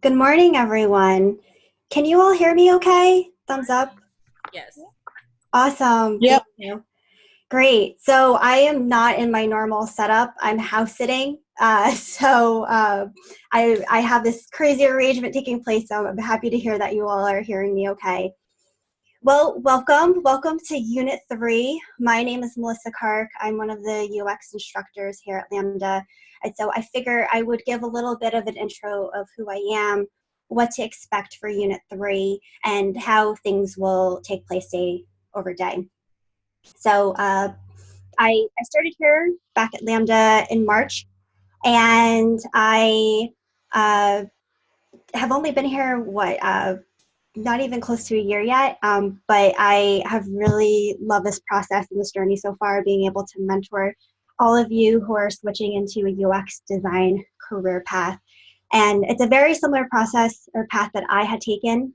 Good morning, everyone. Can you all hear me okay? Thumbs up. Yes. Awesome. Thank Yep. you. Great. So I am not in my normal setup. I'm house sitting. I have this crazy arrangement taking place. So I'm happy to hear that you all are hearing me okay. Well, welcome. Welcome to Unit 3. My name is Melissa Kark. I'm one of the UX instructors here at Lambda. And so I figure I would give a little bit of an intro of who I am, what to expect for Unit 3, and how things will take place day over day. So I started here back at Lambda in March, and I have only been here, not even close to a year yet, but I have really loved this process and this journey so far, being able to mentor all of you who are switching into a UX design career path. And it's a very similar process or path that I had taken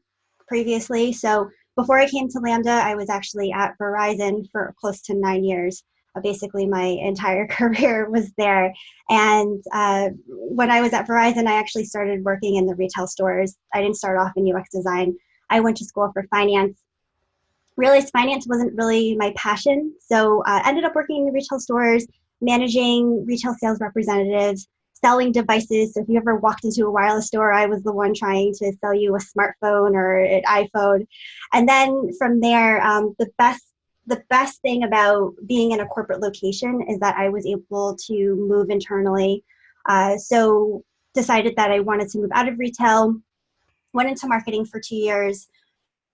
previously. So before I came to Lambda, I was actually at Verizon for close to 9 years. Basically, my entire career was there. And when I was at Verizon, I actually started working in the retail stores. I didn't start off in UX design. I went to school for finance. Realized finance wasn't really my passion, so ended up working in the retail stores, managing retail sales representatives, selling devices. So if you ever walked into a wireless store, I was the one trying to sell you a smartphone or an iPhone. And then from there, the best thing about being in a corporate location is that I was able to move internally. So decided that I wanted to move out of retail, went into marketing for 2 years.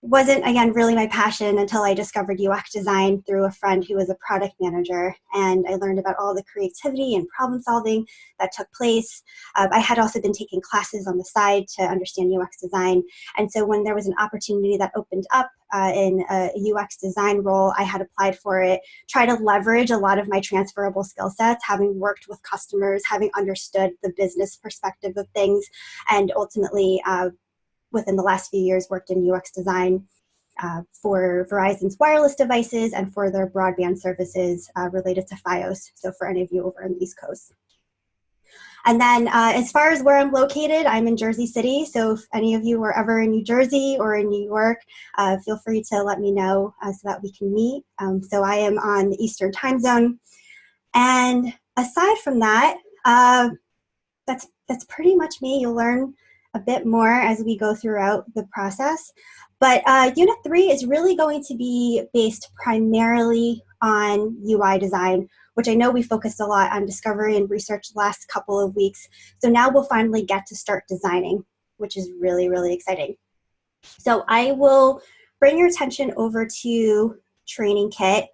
Wasn't, again, really my passion until I discovered UX design through a friend who was a product manager. And I learned about all the creativity and problem solving that took place. I had also been taking classes on the side to understand UX design. And so when there was an opportunity that opened up in a UX design role, I had applied for it, try to leverage a lot of my transferable skill sets, having worked with customers, having understood the business perspective of things, and ultimately within the last few years worked in UX design for Verizon's wireless devices and for their broadband services related to Fios, so for any of you over in the East Coast. And then as far as where I'm located, I'm in Jersey City, so if any of you are ever in New Jersey or in New York, feel free to let me know so that we can meet. So I am on the Eastern time zone. And aside from that, that's pretty much me. You'll learn a bit more as we go throughout the process. But Unit 3 is really going to be based primarily on UI design, which I know we focused a lot on discovery and research the last couple of weeks. So now we'll finally get to start designing, which is really, really exciting. So I will bring your attention over to Training Kit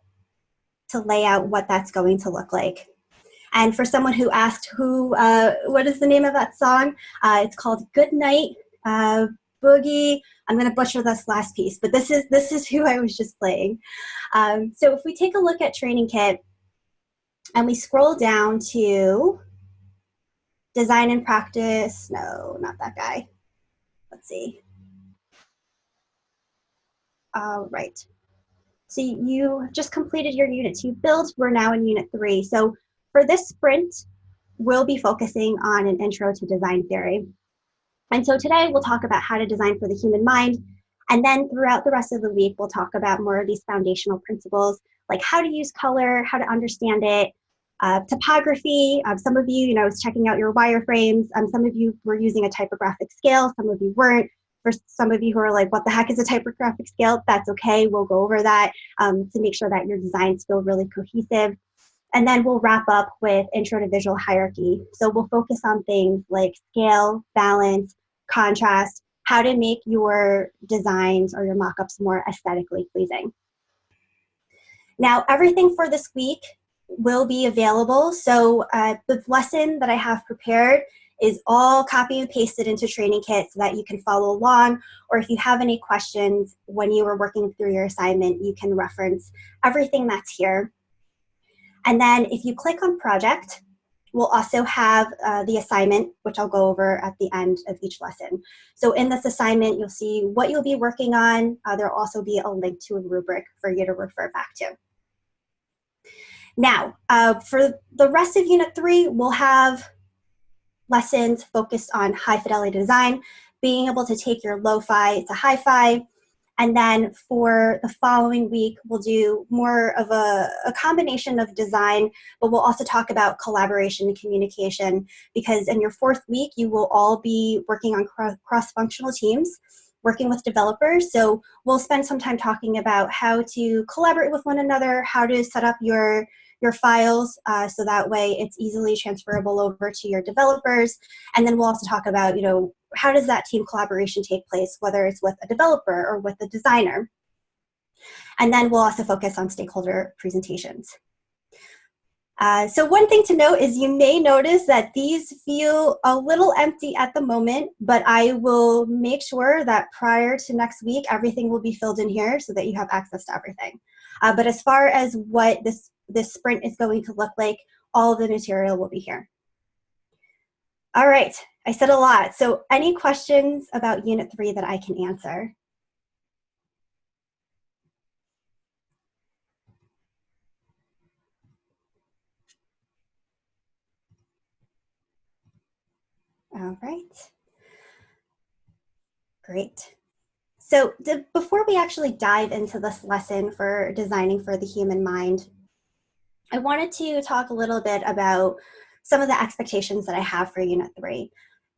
to lay out what that's going to look like. And for someone who asked what is the name of that song? It's called Good Night Boogie. I'm going to butcher this last piece, but this is who I was just playing. So if we take a look at Training Kit and we scroll down to Design and Practice, no, not that guy. Let's see. All right. So you just completed your unit 2 build. We're now in Unit 3. So for this sprint, we'll be focusing on an intro to design theory. And so today we'll talk about how to design for the human mind. And then throughout the rest of the week, we'll talk about more of these foundational principles, like how to use color, how to understand it, typography. Some of you, was checking out your wireframes. Some of you were using a typographic scale. Some of you weren't. For some of you who are like, what the heck is a typographic scale? That's okay. We'll go over that to make sure that your designs feel really cohesive. And then we'll wrap up with intro to visual hierarchy. So we'll focus on things like scale, balance, contrast, how to make your designs or your mock-ups more aesthetically pleasing. Now, everything for this week will be available. So the lesson that I have prepared is all copy and pasted into Training Kit so that you can follow along. Or if you have any questions when you are working through your assignment, you can reference everything that's here. And then if you click on project, we'll also have the assignment, which I'll go over at the end of each lesson. So in this assignment, you'll see what you'll be working on. There'll also be a link to a rubric for you to refer back to. Now, for the rest of Unit 3, we'll have lessons focused on high fidelity design, being able to take your lo-fi to hi-fi. And then for the following week, we'll do more of a combination of design, but we'll also talk about collaboration and communication, because in your fourth week, you will all be working on cross-functional teams, working with developers. So we'll spend some time talking about how to collaborate with one another, how to set up your files so that way it's easily transferable over to your developers. And then we'll also talk about, how does that team collaboration take place, whether it's with a developer or with a designer. And then we'll also focus on stakeholder presentations. So one thing to note is you may notice that these feel a little empty at the moment, but I will make sure that prior to next week, everything will be filled in here so that you have access to everything. But as far as what this sprint is going to look like, all of the material will be here. All right, I said a lot. So any questions about Unit 3 that I can answer? All right. Great. So before we actually dive into this lesson for designing for the human mind, I wanted to talk a little bit about some of the expectations that I have for Unit 3.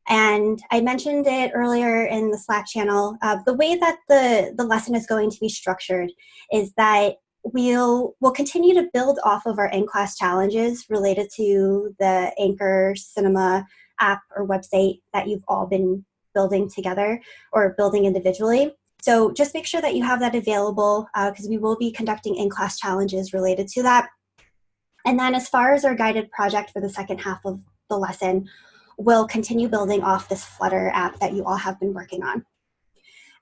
And I mentioned it earlier in the Slack channel. The way that the lesson is going to be structured is that we'll continue to build off of our in-class challenges related to the Anchor Cinema app or website that you've all been building together or building individually. So just make sure that you have that available because we will be conducting in-class challenges related to that. And then as far as our guided project for the second half of the lesson, we'll continue building off this Flutter app that you all have been working on.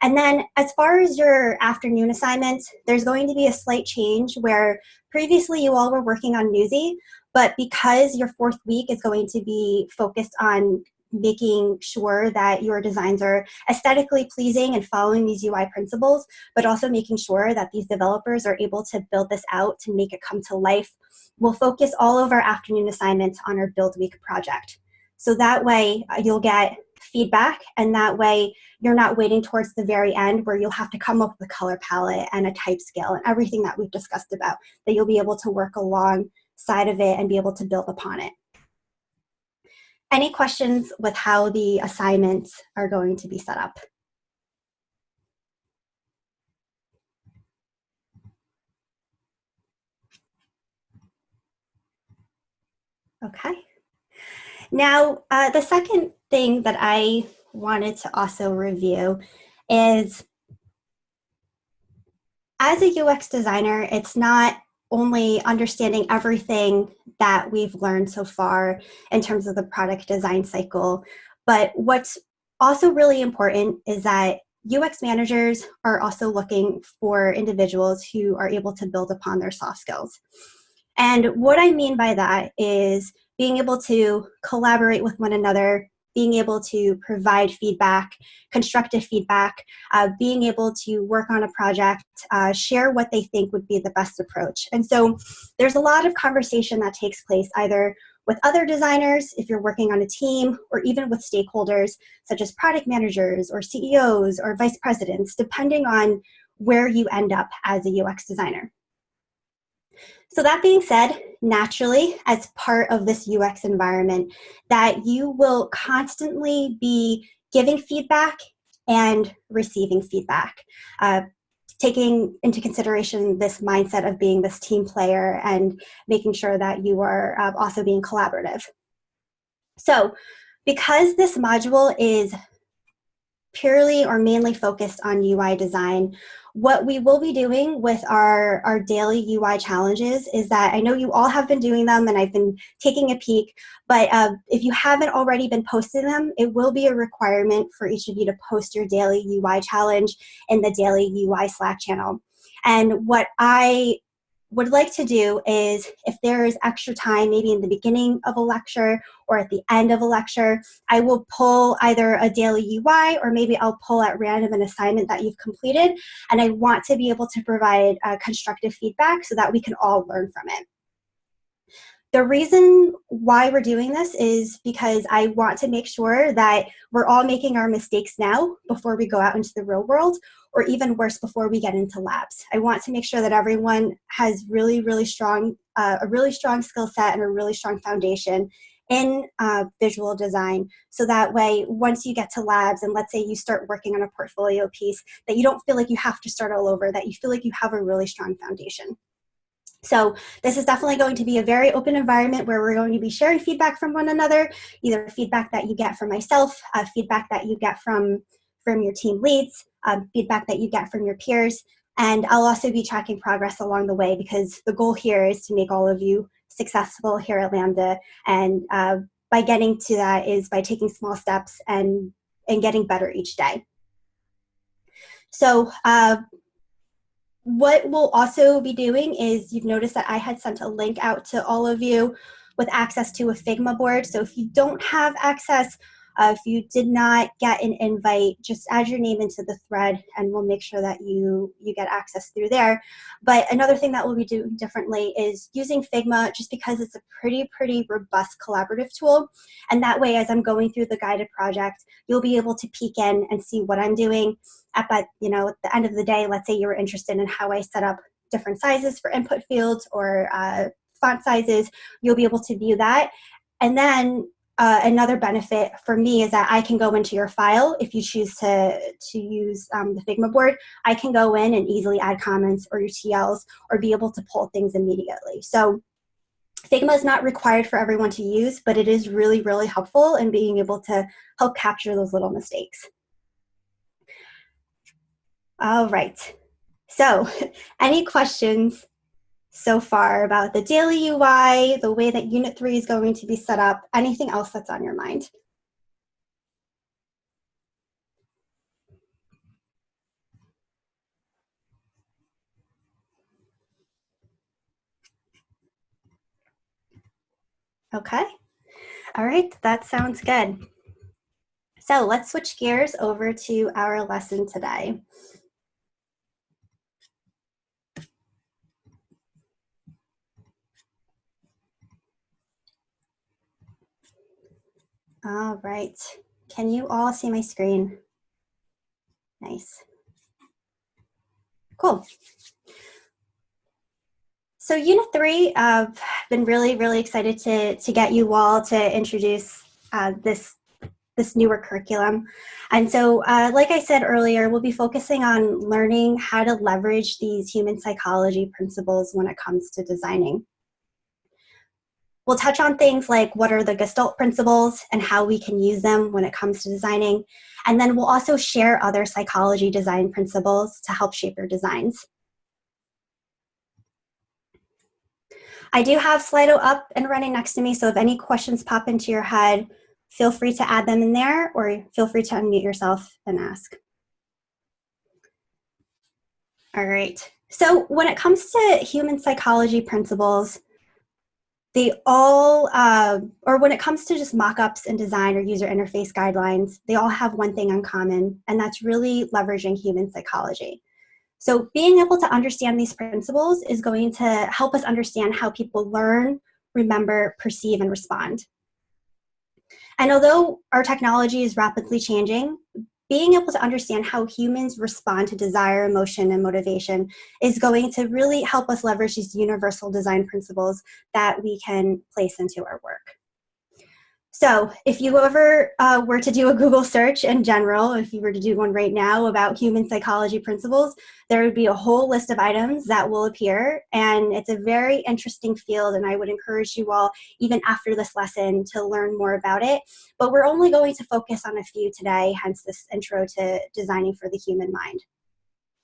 And then as far as your afternoon assignments, there's going to be a slight change where previously you all were working on Newsy, but because your fourth week is going to be focused on making sure that your designs are aesthetically pleasing and following these UI principles, but also making sure that these developers are able to build this out to make it come to life, we'll focus all of our afternoon assignments on our Build Week project. So that way you'll get feedback, and that way you're not waiting towards the very end where you'll have to come up with a color palette and a type scale and everything that we've discussed about, that you'll be able to work alongside of it and be able to build upon it. Any questions with how the assignments are going to be set up? Okay. Now, the second thing that I wanted to also review is, as a UX designer, it's not only understanding everything that we've learned so far in terms of the product design cycle, but what's also really important is that UX managers are also looking for individuals who are able to build upon their soft skills. And what I mean by that is being able to collaborate with one another, being able to provide feedback, constructive feedback, being able to work on a project, share what they think would be the best approach. And so there's a lot of conversation that takes place either with other designers, if you're working on a team, or even with stakeholders such as product managers or CEOs or vice presidents, depending on where you end up as a UX designer. So that being said, naturally, as part of this UX environment, that you will constantly be giving feedback and receiving feedback, taking into consideration this mindset of being this team player and making sure that you are also being collaborative. So because this module is purely or mainly focused on UI design, what we will be doing with our daily UI challenges is that I know you all have been doing them and I've been taking a peek, but if you haven't already been posting them, it will be a requirement for each of you to post your daily UI challenge in the daily UI Slack channel. And what I would like to do is, if there is extra time, maybe in the beginning of a lecture or at the end of a lecture, I will pull either a daily UI or maybe I'll pull at random an assignment that you've completed. And I want to be able to provide constructive feedback so that we can all learn from it. The reason why we're doing this is because I want to make sure that we're all making our mistakes now before we go out into the real world, or even worse, before we get into labs. I want to make sure that everyone has really, really strong, a really strong skill set and a really strong foundation in visual design. So that way, once you get to labs and let's say you start working on a portfolio piece, that you don't feel like you have to start all over, that you feel like you have a really strong foundation. So this is definitely going to be a very open environment where we're going to be sharing feedback from one another, either feedback that you get from myself, feedback that you get from your team leads, feedback that you get from your peers. And I'll also be tracking progress along the way because the goal here is to make all of you successful here at Lambda. And by getting to that is by taking small steps and getting better each day. So what we'll also be doing is, you've noticed that I had sent a link out to all of you with access to a Figma board. So if you don't have access, if you did not get an invite, just add your name into the thread and we'll make sure that you get access through there. But another thing that we'll be doing differently is using Figma, just because it's a pretty robust collaborative tool. And that way, as I'm going through the guided project, you'll be able to peek in and see what I'm doing. At the end of the day, let's say you were interested in how I set up different sizes for input fields or font sizes, you'll be able to view that. And then another benefit for me is that I can go into your file. If you choose to use the Figma board, I can go in and easily add comments or your TLs or be able to pull things immediately. So Figma is not required for everyone to use, but it is really helpful in being able to help capture those little mistakes. All right, so any questions so far about the daily UI, the way that Unit 3 is going to be set up, anything else that's on your mind? Okay, all right, that sounds good. So let's switch gears over to our lesson today. All right, can you all see my screen? Nice. Cool. So Unit 3, I've been really excited to get you all to introduce this newer curriculum. And so, like I said earlier, we'll be focusing on learning how to leverage these human psychology principles when it comes to designing. We'll touch on things like what are the Gestalt principles and how we can use them when it comes to designing. And then we'll also share other psychology design principles to help shape your designs. I do have Slido up and running next to me, so if any questions pop into your head, feel free to add them in there or feel free to unmute yourself and ask. All right, so when it comes to human psychology principles, they all, or when it comes to just mock-ups and design or user interface guidelines, they all have one thing in common, and that's really leveraging human psychology. So being able to understand these principles is going to help us understand how people learn, remember, perceive, and respond. And although our technology is rapidly changing, being able to understand how humans respond to desire, emotion, and motivation is going to really help us leverage these universal design principles that we can place into our work. So if you ever were to do a Google search in general, if you were to do one right now about human psychology principles, there would be a whole list of items that will appear. And it's a very interesting field, and I would encourage you all, even after this lesson, to learn more about it. But we're only going to focus on a few today, hence this intro to designing for the human mind.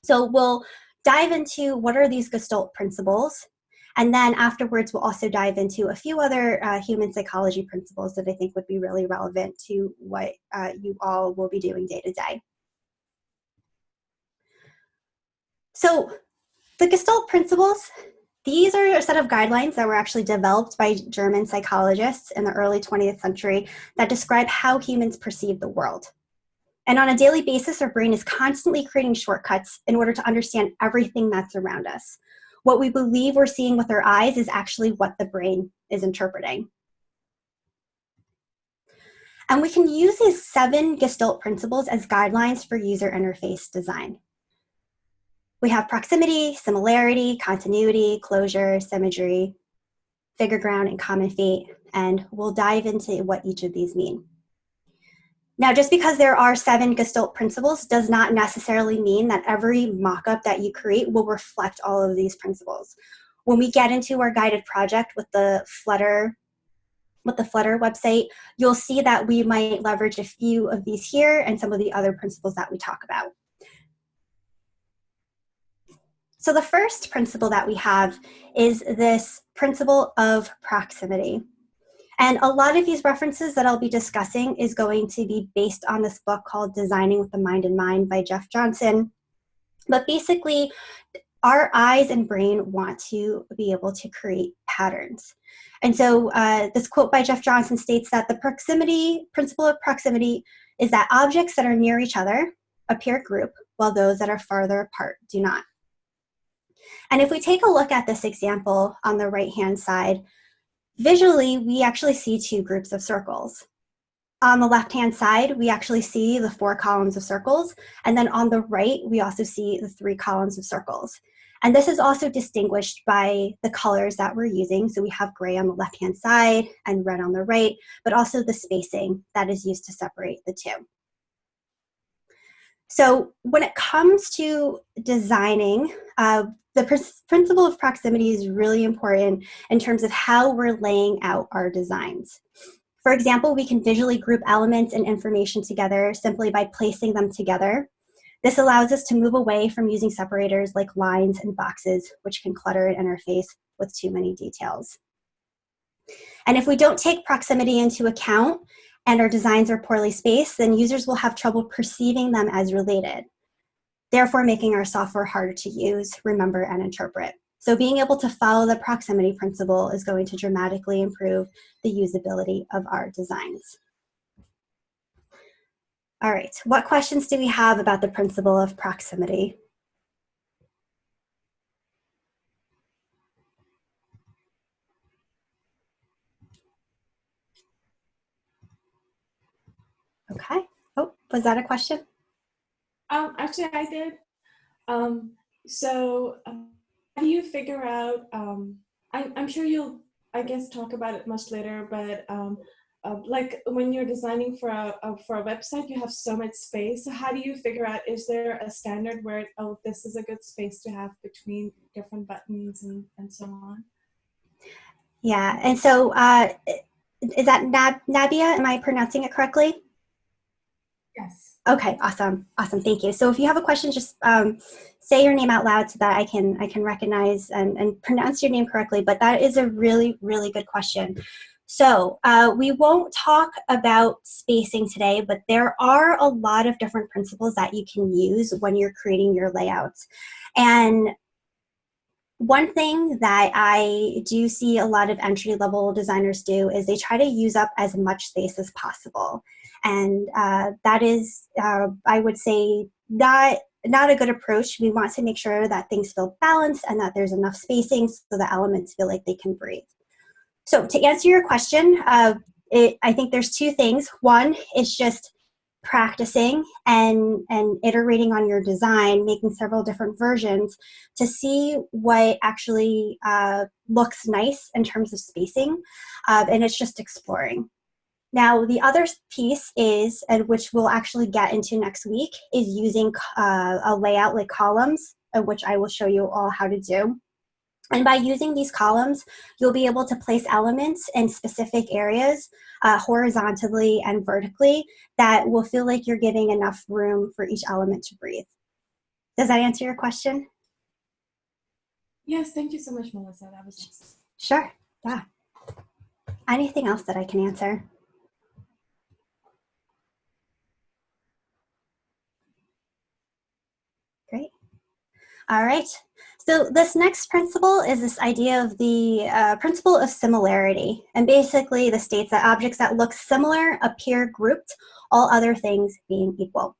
So we'll dive into what are these Gestalt principles. And then afterwards, we'll also dive into a few other human psychology principles that I think would be really relevant to what you all will be doing day to day. So the Gestalt principles, these are a set of guidelines that were actually developed by German psychologists in the early 20th century that describe how humans perceive the world. And on a daily basis, our brain is constantly creating shortcuts in order to understand everything that's around us. what we believe we're seeing with our eyes is actually what the brain is interpreting. And we can use these 7 Gestalt principles as guidelines for user interface design. We have proximity, similarity, continuity, closure, symmetry, figure ground, and common fate, and we'll dive into what each of these mean. Now, just because there are 7 Gestalt principles does not necessarily mean that every mock-up that you create will reflect all of these principles. When we get into our guided project with the Flutter website, you'll see that we might leverage a few of these here and some of the other principles that we talk about. So the first principle that we have is this principle of proximity. And a lot of these references that I'll be discussing is going to be based on this book called Designing with the Mind in Mind by Jeff Johnson. But basically, our eyes and brain want to be able to create patterns. And so this quote by Jeff Johnson states that the principle of proximity is that objects that are near each other appear group, while those that are farther apart do not. And if we take a look at this example on the right-hand side, visually, we actually see 2 groups of circles. On the left-hand side, we actually see the 4 columns of circles, and then on the right, we also see the 3 columns of circles. And this is also distinguished by the colors that we're using. So we have gray on the left-hand side and red on the right, but also the spacing that is used to separate the 2. So when it comes to designing, the principle of proximity is really important in terms of how we're laying out our designs. For example, we can visually group elements and information together simply by placing them together. This allows us to move away from using separators like lines and boxes, which can clutter an interface with too many details. And if we don't take proximity into account and our designs are poorly spaced, then users will have trouble perceiving them as related, therefore making our software harder to use, remember, and interpret. So being able to follow the proximity principle is going to dramatically improve the usability of our designs. All right, what questions do we have about the principle of proximity? Okay. Oh, was that a question? Actually, I did. How do you figure out, I'm sure you'll, I guess, talk about it much later, but like when you're designing for a website, you have so much space. So how do you figure out, is there a standard where, oh, this is a good space to have between different buttons and so on? Yeah, and so is that Nabia? Am I pronouncing it correctly? Yes. Okay, awesome, awesome, thank you. So if you have a question, just say your name out loud so that I can recognize and pronounce your name correctly, but that is a really, really good question. So we won't talk about spacing today, but there are a lot of different principles that you can use when you're creating your layouts. And one thing that I do see a lot of entry-level designers do is they try to use up as much space as possible. And that is, I would say, not a good approach. We want to make sure that things feel balanced and that there's enough spacing so the elements feel like they can breathe. So to answer your question, I think there's 2 things. One is just practicing and iterating on your design, making several different versions to see what actually looks nice in terms of spacing, and it's just exploring. Now, the other piece is, and which we'll actually get into next week, is using a layout like columns, which I will show you all how to do. And by using these columns, you'll be able to place elements in specific areas horizontally and vertically that will feel like you're giving enough room for each element to breathe. Does that answer your question? Yes, thank you so much, Melissa. That was awesome. Sure, yeah. Anything else that I can answer? Great. All right. So this next principle is this idea of the principle of similarity. And basically this states that objects that look similar appear grouped, all other things being equal.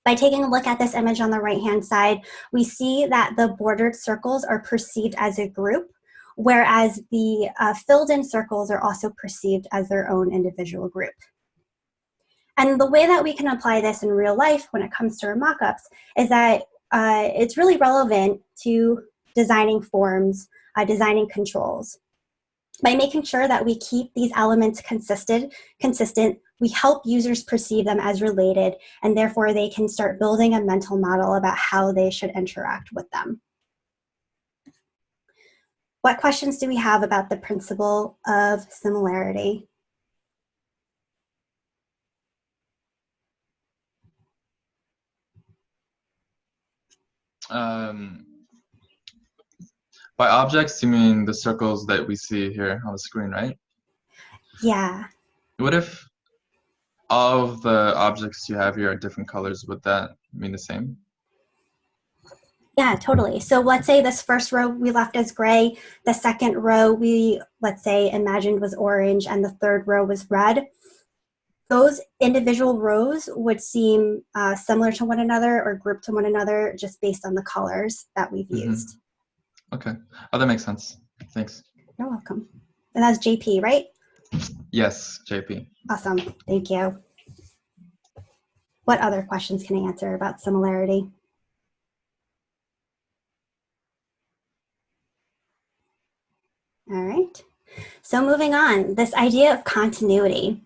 By taking a look at this image on the right-hand side, we see that the bordered circles are perceived as a group, whereas the filled-in circles are also perceived as their own individual group. And the way that we can apply this in real life when it comes to our mockups is that it's really relevant to designing forms, designing controls. By making sure that we keep these elements consistent, we help users perceive them as related, and therefore they can start building a mental model about how they should interact with them. What questions do we have about the principle of similarity? By objects, you mean the circles that we see here on the screen, right? Yeah. What if all of the objects you have here are different colors? Would that mean the same? Yeah, totally. So let's say this first row we left as gray, the second row we, let's say, imagined was orange, and the third row was red. Those individual rows would seem similar to one another or grouped to one another just based on the colors that we've used. Okay. Oh, that makes sense. Thanks. You're welcome. And that's JP, right? Yes, JP. Awesome. Thank you. What other questions can I answer about similarity? All right. So moving on, this idea of continuity.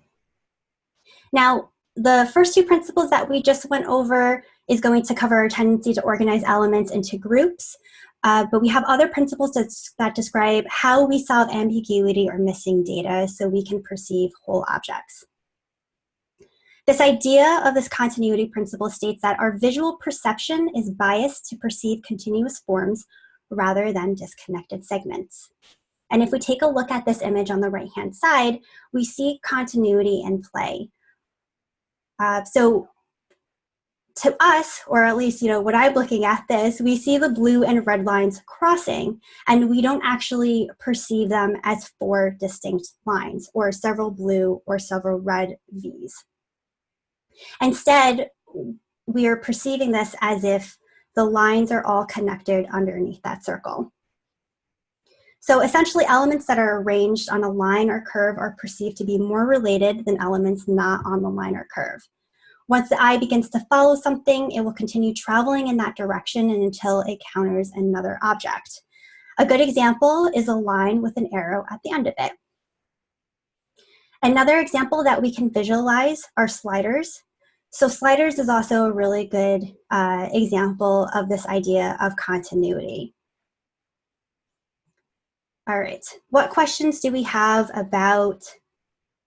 Now, the first two principles that we just went over is going to cover our tendency to organize elements into groups, but we have other principles that describe how we solve ambiguity or missing data so we can perceive whole objects. This idea of this continuity principle states that our visual perception is biased to perceive continuous forms rather than disconnected segments. And if we take a look at this image on the right-hand side, we see continuity in play. So to us, or at least, when I'm looking at this, we see the blue and red lines crossing, and we don't actually perceive them as four distinct lines, or several blue or several red V's. Instead, we are perceiving this as if the lines are all connected underneath that circle. So essentially, elements that are arranged on a line or curve are perceived to be more related than elements not on the line or curve. Once the eye begins to follow something, it will continue traveling in that direction until it encounters another object. A good example is a line with an arrow at the end of it. Another example that we can visualize are sliders. So sliders is also a really good example of this idea of continuity. All right, what questions do we have about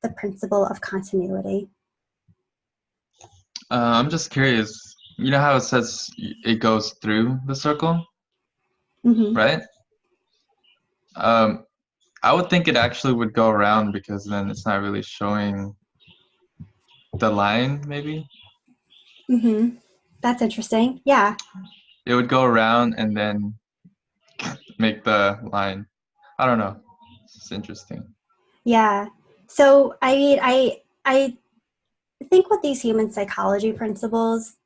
the principle of continuity? I'm just curious. You know how it says it goes through the circle, right? I would think it actually would go around because then it's not really showing the line, maybe. That's interesting. Yeah. It would go around and then make the line. I don't know. It's interesting. Yeah. So I think with these human psychology principles,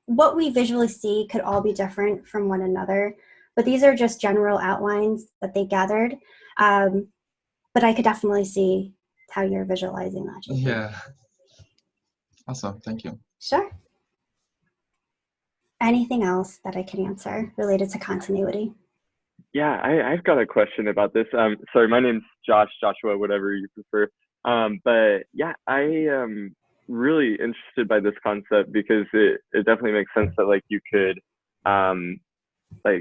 what we visually see could all be different from one another, but these are just general outlines that they gathered. But I could definitely see how you're visualizing that. Yeah. Awesome. Thank you. Sure. Anything else that I can answer related to continuity? Yeah, I've got a question about this. Sorry, my name's Joshua, whatever you prefer. But yeah, I am really interested by this concept because it definitely makes sense that like you could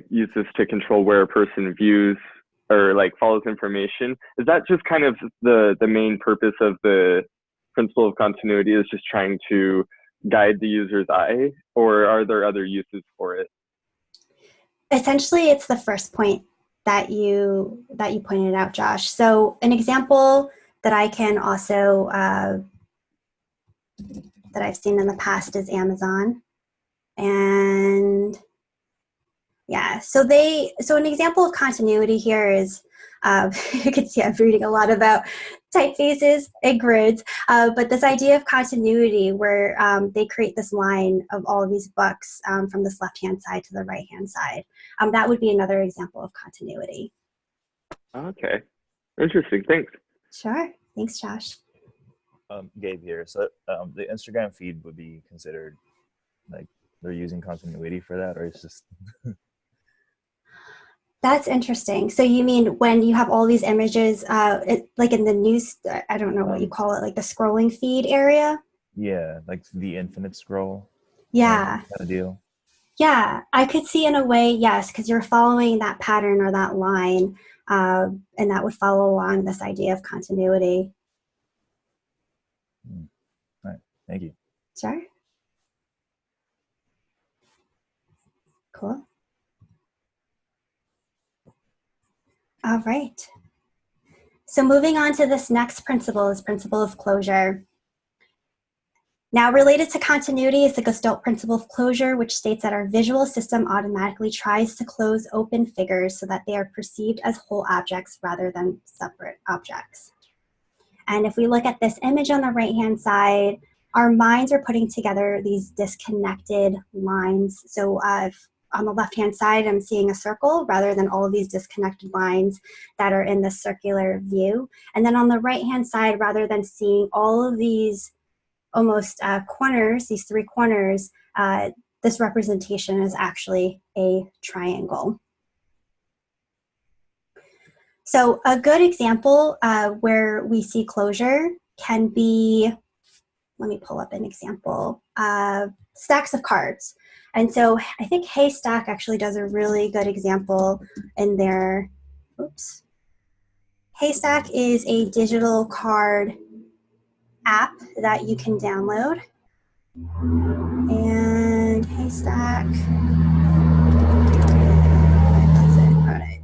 use this to control where a person views or like follows information. Is that just kind of the main purpose of the principle of continuity, is just trying to guide the user's eye, or are there other uses for it? Essentially, it's the first point that you pointed out, Josh. So an example that I can also that I've seen in the past is Amazon, and yeah. So an example of continuity here is you can see I'm reading a lot about typefaces and grids, but this idea of continuity where they create this line of all of these books from this left-hand side to the right-hand side. That would be another example of continuity. Okay, interesting. Thanks. Sure. Thanks, Josh. Gabe here. So the Instagram feed would be considered like they're using continuity for that, or it's just That's interesting. So you mean when you have all these images, like in the news, I don't know what you call it, like the scrolling feed area? yeah, like the infinite scroll. Yeah. Kind of deal. Yeah, I could see in a way, yes, because you're following that pattern or that line, and that would follow along this idea of continuity. All right, thank you. Sure. Cool. All right. So moving on to this next principle is principle of closure. Now related to continuity is the Gestalt principle of closure, which states that our visual system automatically tries to close open figures so that they are perceived as whole objects rather than separate objects. And if we look at this image on the right-hand side, our minds are putting together these disconnected lines. So on the left-hand side, I'm seeing a circle rather than all of these disconnected lines that are in the circular view. And then on the right-hand side, rather than seeing all of these almost corners, these three corners, this representation is actually a triangle. So a good example where we see closure can be, let me pull up an example, stacks of cards. And so I think Haystack actually does a really good example in their, oops. Haystack is a digital card app that you can download. And Haystack, that's it, all right.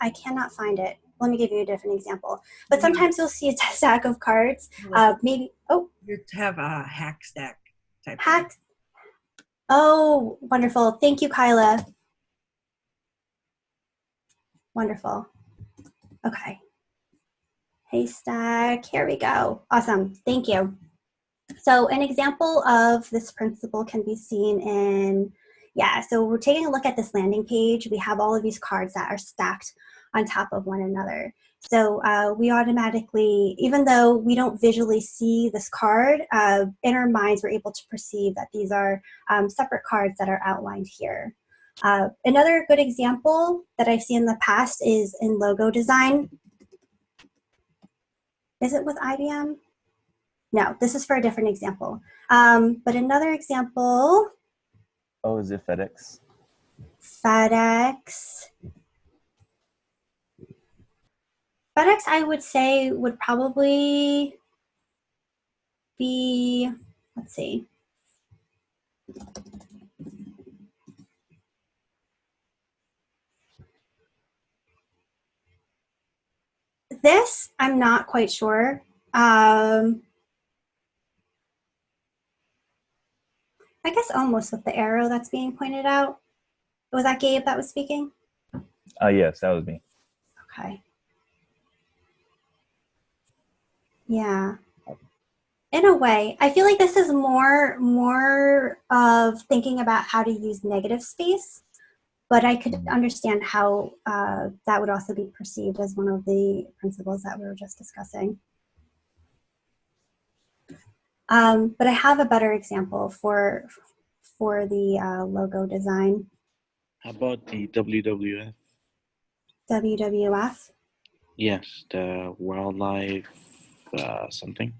I cannot find it. Let me give you a different example. But sometimes you'll see a stack of cards, maybe, oh. You have a hack stack type. Hack. Oh, wonderful. Thank you, Kyla. Wonderful. Okay. Haystack, here we go. Awesome, thank you. So an example of this principle can be seen in, yeah, so we're taking a look at this landing page. We have all of these cards that are stacked on top of one another. So we automatically, even though we don't visually see this card, in our minds we're able to perceive that these are separate cards that are outlined here. Another good example that I've seen in the past is in logo design. Is it with IBM? No, this is for a different example. But another example. Oh, is it FedEx? FedEx. FedEx, I would say, would probably be, let's see. This, I'm not quite sure. I guess almost with the arrow that's being pointed out. Was that Gabe that was speaking? Yes, that was me. Okay. Yeah. In a way, I feel like this is more of thinking about how to use negative space, but I could understand how that would also be perceived as one of the principles that we were just discussing. But I have a better example for the logo design. How about the WWF? WWF? Yes, the wildlife something.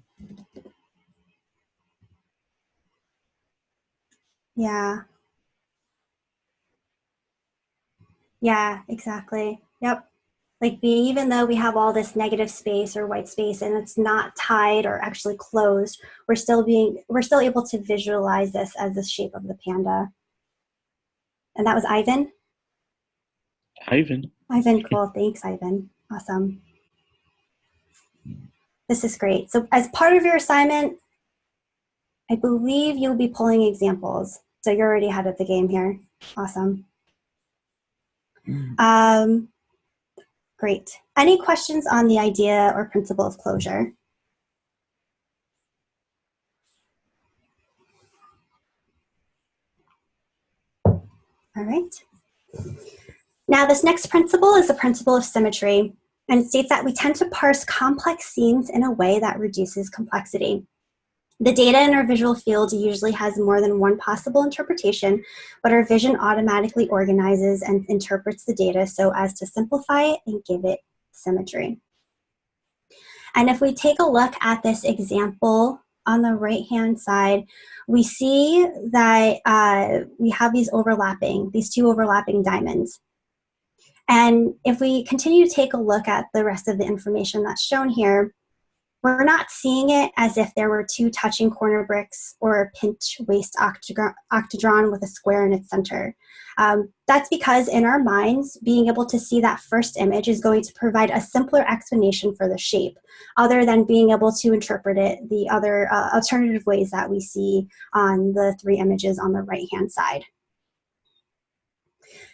Yeah. Yeah, exactly. Yep. Like even though we have all this negative space or white space and it's not tied or actually closed, we're still able to visualize this as the shape of the panda. And that was Ivan? Ivan. Ivan, cool. Thanks, Ivan. Awesome. This is great. So as part of your assignment, I believe you'll be pulling examples. So you're already ahead of the game here. Awesome. Great. Any questions on the idea or principle of closure? All right. Now, this next principle is the principle of symmetry, and it states that we tend to parse complex scenes in a way that reduces complexity. The data in our visual field usually has more than one possible interpretation, but our vision automatically organizes and interprets the data so as to simplify it and give it symmetry. And if we take a look at this example on the right-hand side, we see that we have these two overlapping diamonds. And if we continue to take a look at the rest of the information that's shown here, we're not seeing it as if there were two touching corner bricks or a pinch waist octagon with a square in its center. That's because in our minds, being able to see that first image is going to provide a simpler explanation for the shape, other than being able to interpret it the other alternative ways that we see on the three images on the right-hand side.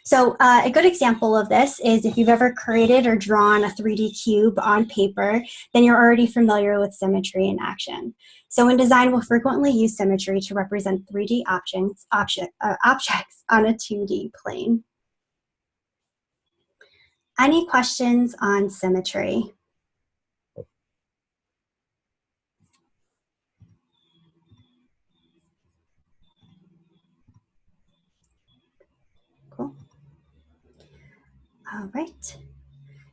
So a good example of this is if you've ever created or drawn a 3D cube on paper, then you're already familiar with symmetry in action. So in design, we'll frequently use symmetry to represent 3D objects on a 2D plane. Any questions on symmetry? Cool. All right.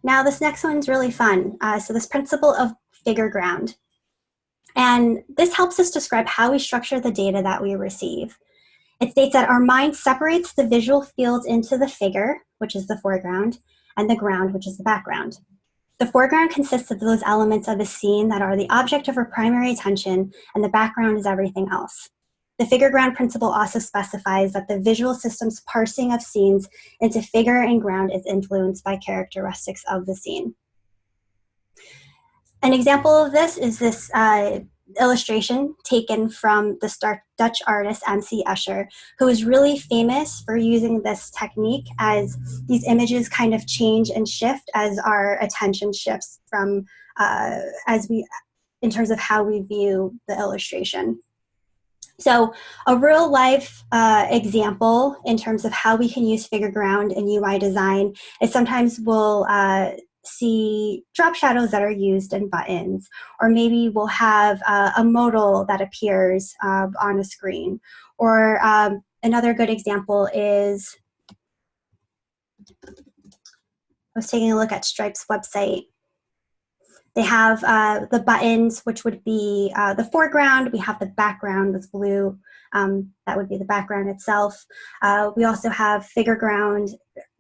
Now this next one's really fun. So this principle of figure ground. And this helps us describe how we structure the data that we receive. It states that our mind separates the visual field into the figure, which is the foreground, and the ground, which is the background. The foreground consists of those elements of a scene that are the object of our primary attention, and the background is everything else. The figure ground principle also specifies that the visual system's parsing of scenes into figure and ground is influenced by characteristics of the scene. An example of this is this illustration taken from the Dutch artist M.C. Escher, who is really famous for using this technique as these images kind of change and shift as our attention shifts from in terms of how we view the illustration. So a real life example in terms of how we can use figure ground in UI design is sometimes we'll see drop shadows that are used in buttons, or maybe we'll have a modal that appears on a screen. Or another good example is, I was taking a look at Stripe's website. They have the buttons, which would be the foreground. We have the background that's blue. That would be the background itself. We also have figure ground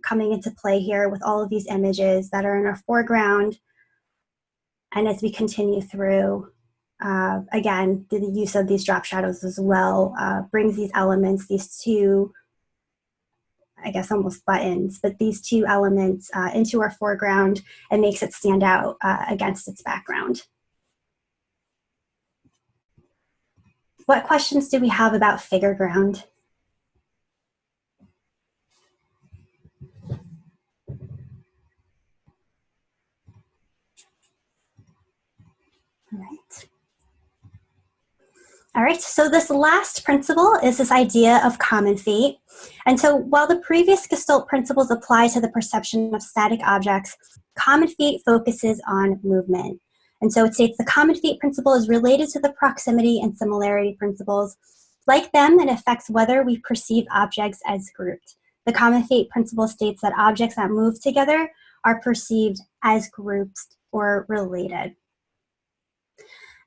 coming into play here with all of these images that are in our foreground. And as we continue through, again, the use of these drop shadows as well brings these elements, these two, I guess almost buttons, but these two elements into our foreground and makes it stand out against its background. What questions do we have about figure ground? All right, so this last principle is this idea of common fate. And so while the previous Gestalt principles apply to the perception of static objects, common fate focuses on movement. And so it states the common fate principle is related to the proximity and similarity principles. Like them, it affects whether we perceive objects as grouped. The common fate principle states that objects that move together are perceived as groups or related.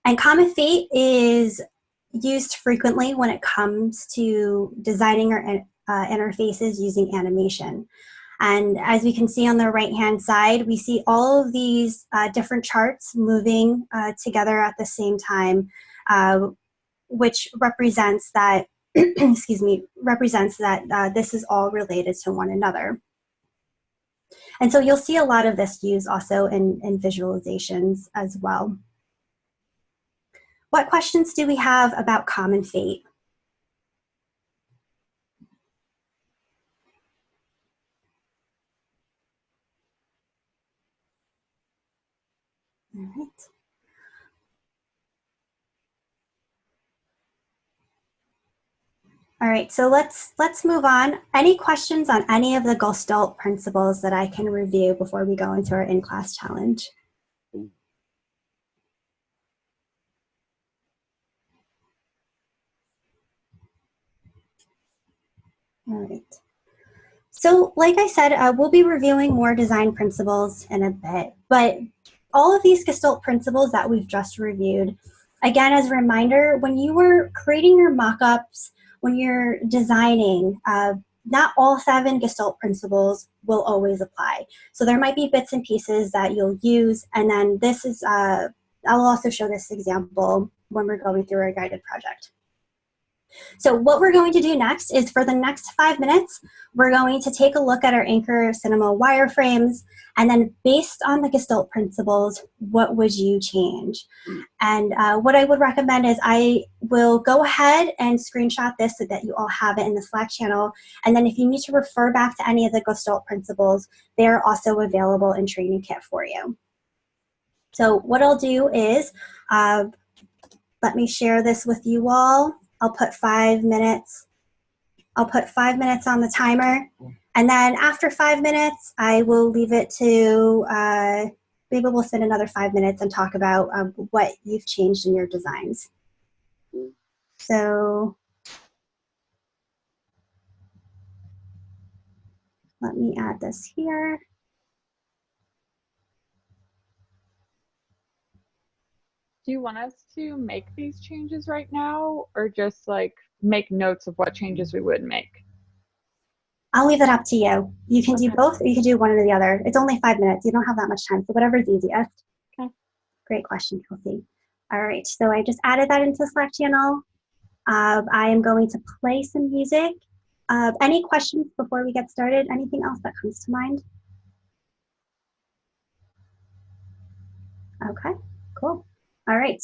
And common fate is used frequently when it comes to designing our interfaces using animation. And as we can see on the right-hand side, we see all of these different charts moving together at the same time, which represents that, excuse me, represents that this is all related to one another. And so you'll see a lot of this used also in visualizations as well. What questions do we have about common fate? right. All right, so let's move on. Any questions on any of the Gestalt principles that I can review before we go into our in-class challenge? All right. So like I said, we'll be reviewing more design principles in a bit, but all of these Gestalt principles that we've just reviewed, again, as a reminder, when you were creating your mock-ups, when you're designing, not all 7 Gestalt principles will always apply. So there might be bits and pieces that you'll use, and then this is, I'll also show this example when we're going through our guided project. So what we're going to do next is for the next 5 minutes, we're going to take a look at our Anchor Cinema wireframes, and then based on the Gestalt principles, what would you change? And what I would recommend is I will go ahead and screenshot this so that you all have it in the Slack channel. And then if you need to refer back to any of the Gestalt principles, they're also available in Training Kit for you. So what I'll do is, let me share this with you all. I'll put 5 minutes. I'll put 5 minutes on the timer. And then after 5 minutes, I will leave it to, maybe we'll spend another 5 minutes and talk about what you've changed in your designs. So let me add this here. Do you want us to make these changes right now, or just like make notes of what changes we would make? I'll leave it up to you. You can do both, or you can do one or the other. It's only 5 minutes. You don't have that much time, so whatever's easiest. Okay. Great question, Kelsey. All right, so I just added that into the Slack channel. I am going to play some music. Any questions before we get started? Anything else that comes to mind? Okay, cool. All right.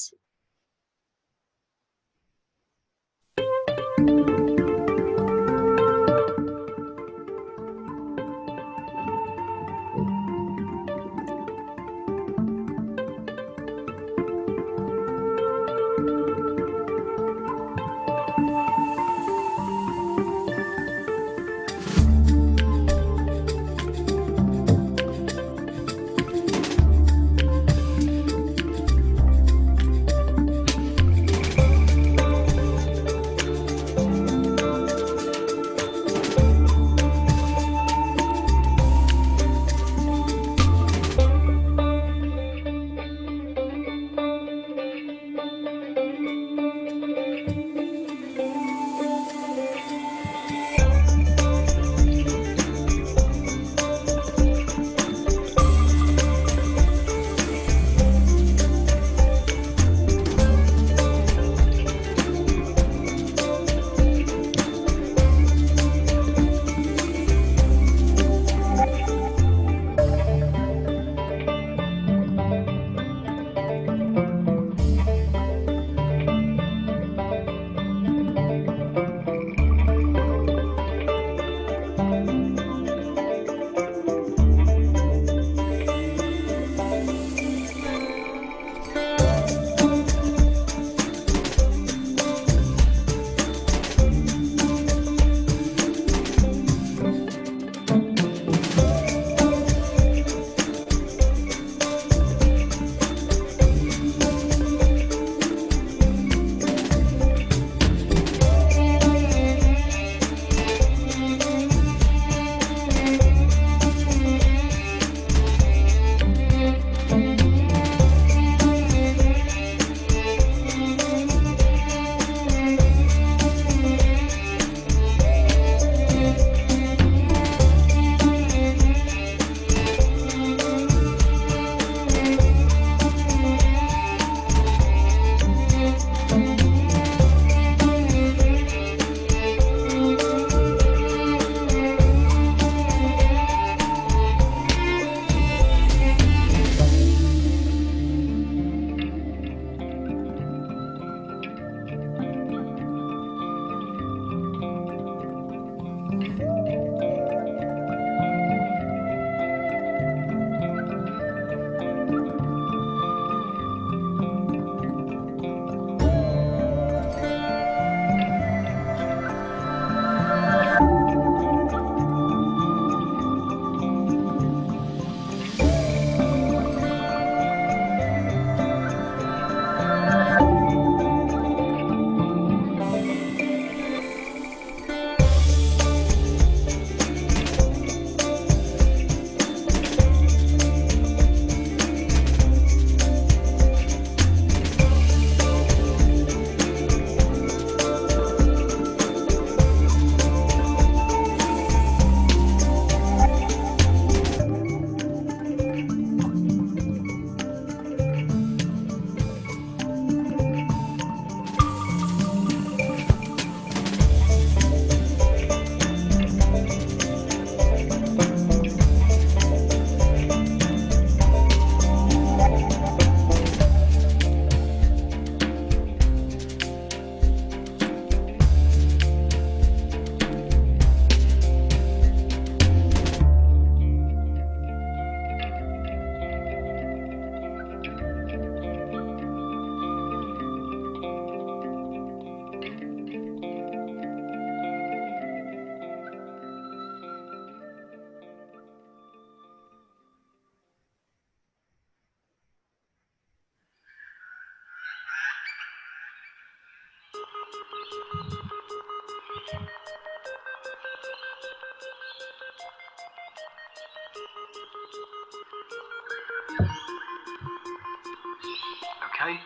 Okay,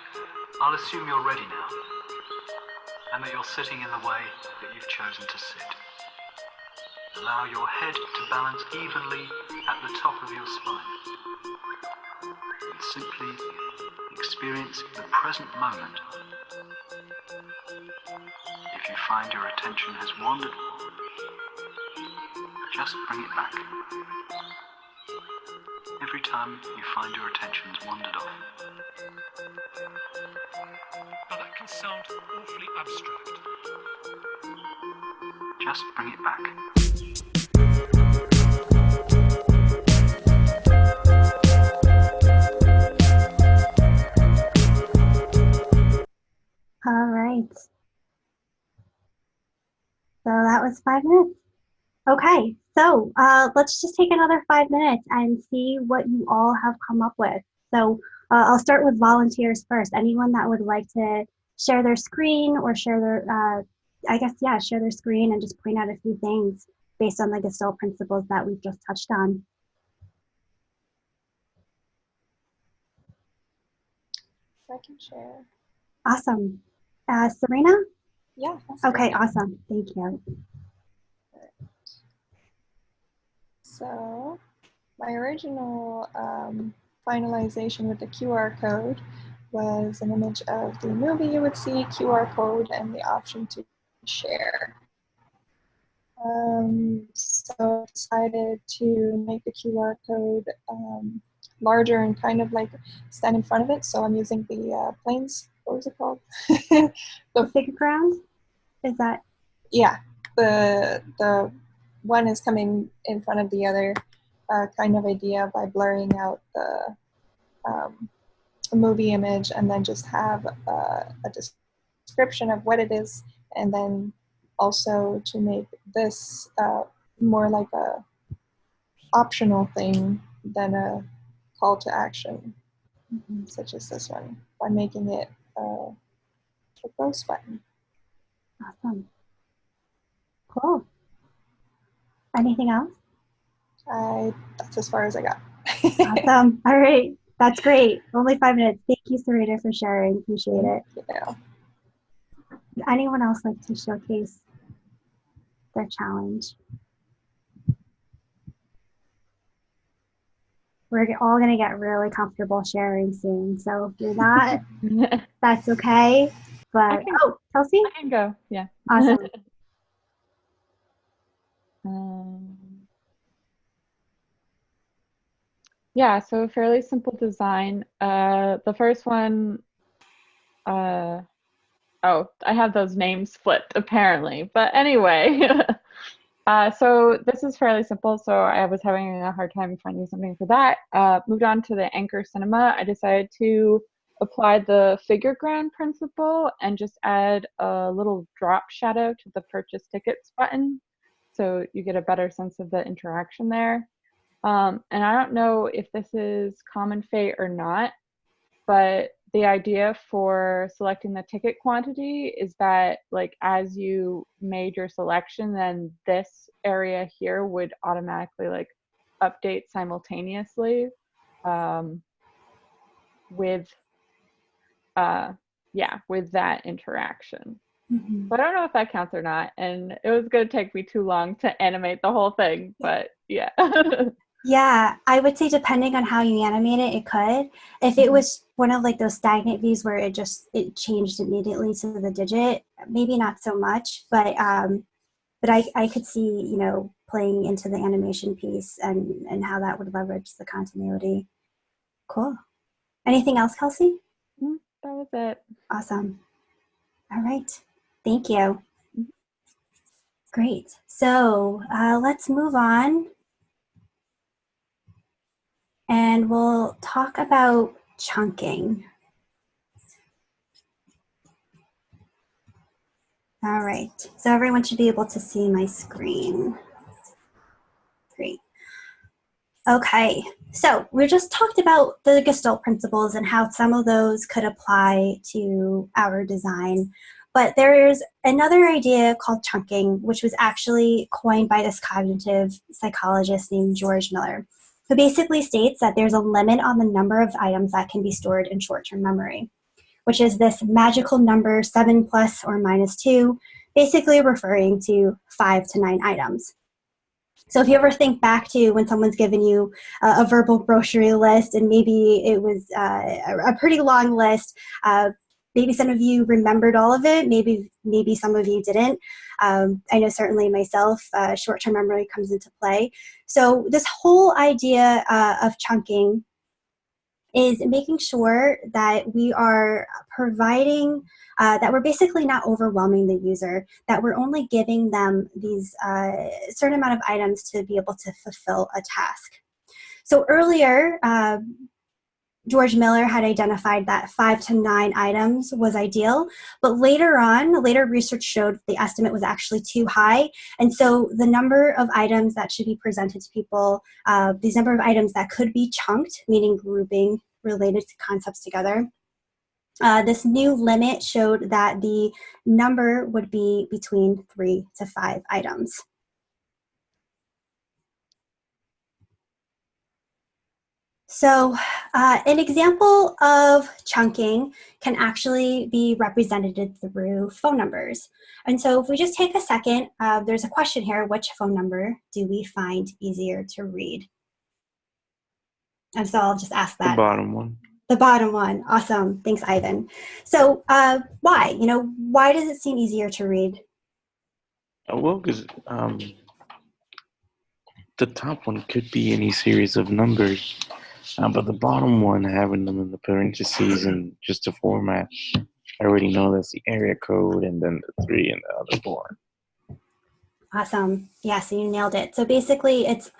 I'll assume you're ready now, and that you're sitting in the way that you've chosen to sit. Allow your head to balance evenly at the top of your spine. And simply experience the present moment. If you find your attention has wandered, just bring it back. Every time you find your attention's wandered off. Now that can sound awfully abstract. Just bring it back. All right. So that was 5 minutes. Okay, so let's just take another 5 minutes and see what you all have come up with. So I'll start with volunteers first. Anyone that would like to share their screen or share their, share their screen and just point out a few things based on the Gestalt principles that we've just touched on. I can share. Awesome. Serena? Yeah. Okay, awesome. Thank you. So my original finalization with the QR code was an image of the movie you would see, QR code, and the option to share. So I decided to make the QR code larger and kind of like stand in front of it. So I'm using the planes, what was it called? The figure ground? Is that? Yeah, the one is coming in front of the other kind of idea by blurring out the movie image and then just have a description of what it is, and then also to make this more like a optional thing than a call to action, such as this one, by making it a post button. Awesome. Cool. Anything else? That's as far as I got. Awesome. All right. That's great. Only 5 minutes. Thank you, Sarita, for sharing. Appreciate it. Yeah. Would anyone else like to showcase their challenge? We're all going to get really comfortable sharing soon. So if you're not, that's okay. But, Kelsey? I can go. Yeah. Awesome. Yeah, so fairly simple design. The first one, I have those names flipped apparently. But anyway, so this is fairly simple. So I was having a hard time finding something for that. Moved on to the Anchor Cinema. I decided to apply the figure ground principle and just add a little drop shadow to the purchase tickets button. So you get a better sense of the interaction there. And I don't know if this is common fate or not, but the idea for selecting the ticket quantity is that, like, as you made your selection, then this area here would automatically like update simultaneously with that interaction. Mm-hmm. But I don't know if that counts or not, and it was going to take me too long to animate the whole thing, but yeah. Yeah, I would say depending on how you animate it, it could. If it was one of like those stagnant views where it changed immediately to the digit, maybe not so much, but I could see, playing into the animation piece and how that would leverage the continuity. Cool. Anything else, Kelsey? That was it. Awesome. All right. Thank you. Great. So let's move on. And we'll talk about chunking. All right, so everyone should be able to see my screen. Great. Okay, so we just talked about the Gestalt principles and how some of those could apply to our design. But there's another idea called chunking, which was actually coined by this cognitive psychologist named George Miller, who basically states that there's a limit on the number of items that can be stored in short-term memory, which is this magical number 7 plus or minus 2, basically referring to 5 to 9 items. So if you ever think back to when someone's given you a verbal grocery list, and maybe it was a pretty long list, maybe some of you remembered all of it, maybe some of you didn't. I know certainly myself, short-term memory comes into play. So this whole idea of chunking is making sure that we are providing, that we're basically not overwhelming the user, that we're only giving them these certain amount of items to be able to fulfill a task. So earlier, George Miller had identified that 5 to 9 items was ideal, but later research showed the estimate was actually too high. And so the number of items that should be presented to people, these number of items that could be chunked, meaning grouping related to concepts together, this new limit showed that the number would be between 3 to 5 items. So an example of chunking can actually be represented through phone numbers. And so if we just take a second, there's a question here: which phone number do we find easier to read? And so I'll just ask that. The bottom one. The bottom one. Awesome. Thanks, Ivan. So why? Why does it seem easier to read? Well, because the top one could be any series of numbers, but the bottom one, having them in the parentheses and just a format, I already know that's the area code and then the 3 and the other 4. Awesome. Yeah, so you nailed it. So basically it's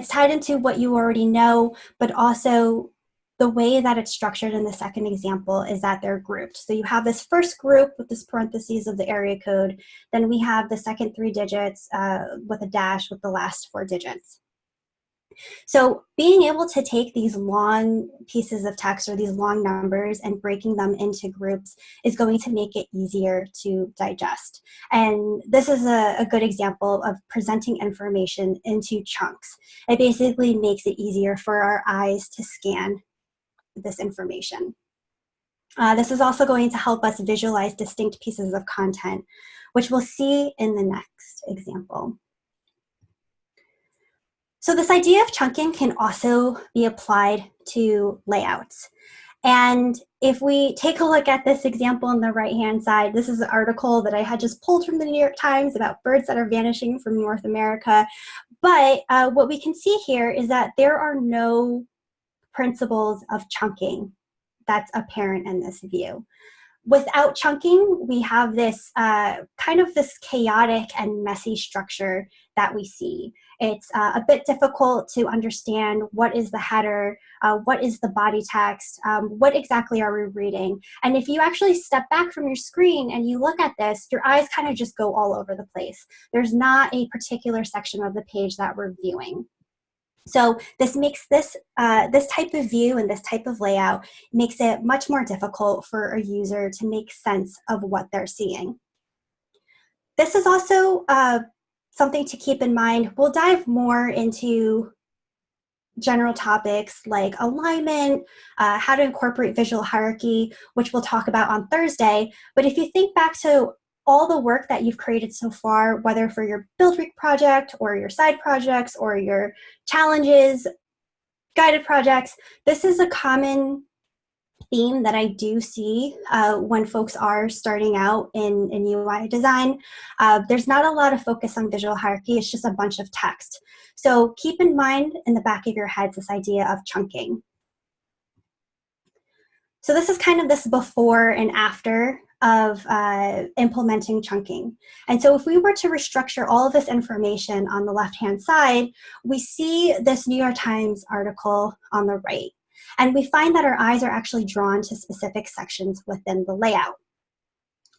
tied into what you already know, but also the way that it's structured in the second example is that they're grouped. So you have this first group with this parentheses of the area code. Then we have the second 3 digits with a dash with the last 4 digits. So being able to take these long pieces of text or these long numbers and breaking them into groups is going to make it easier to digest. And this is a good example of presenting information into chunks. It basically makes it easier for our eyes to scan this information. This is also going to help us visualize distinct pieces of content, which we'll see in the next example. So this idea of chunking can also be applied to layouts. And if we take a look at this example on the right-hand side, this is an article that I had just pulled from the New York Times about birds that are vanishing from North America. But what we can see here is that there are no principles of chunking that's apparent in this view. Without chunking, we have this kind of this chaotic and messy structure that we see. It's a bit difficult to understand what is the header, what is the body text, what exactly are we reading. And if you actually step back from your screen and you look at this, your eyes kind of just go all over the place. There's not a particular section of the page that we're viewing. So this makes this type of view and this type of layout makes it much more difficult for a user to make sense of what they're seeing. This is also something to keep in mind. We'll dive more into general topics like alignment, how to incorporate visual hierarchy, which we'll talk about on Thursday. But if you think back to all the work that you've created so far, whether for your Build Week project or your side projects or your challenges, guided projects, this is a common theme that I do see when folks are starting out in UI design. There's not a lot of focus on visual hierarchy, it's just a bunch of text. So keep in mind in the back of your heads this idea of chunking. So this is kind of this before and after of implementing chunking. And so if we were to restructure all of this information on the left-hand side, we see this New York Times article on the right. And we find that our eyes are actually drawn to specific sections within the layout.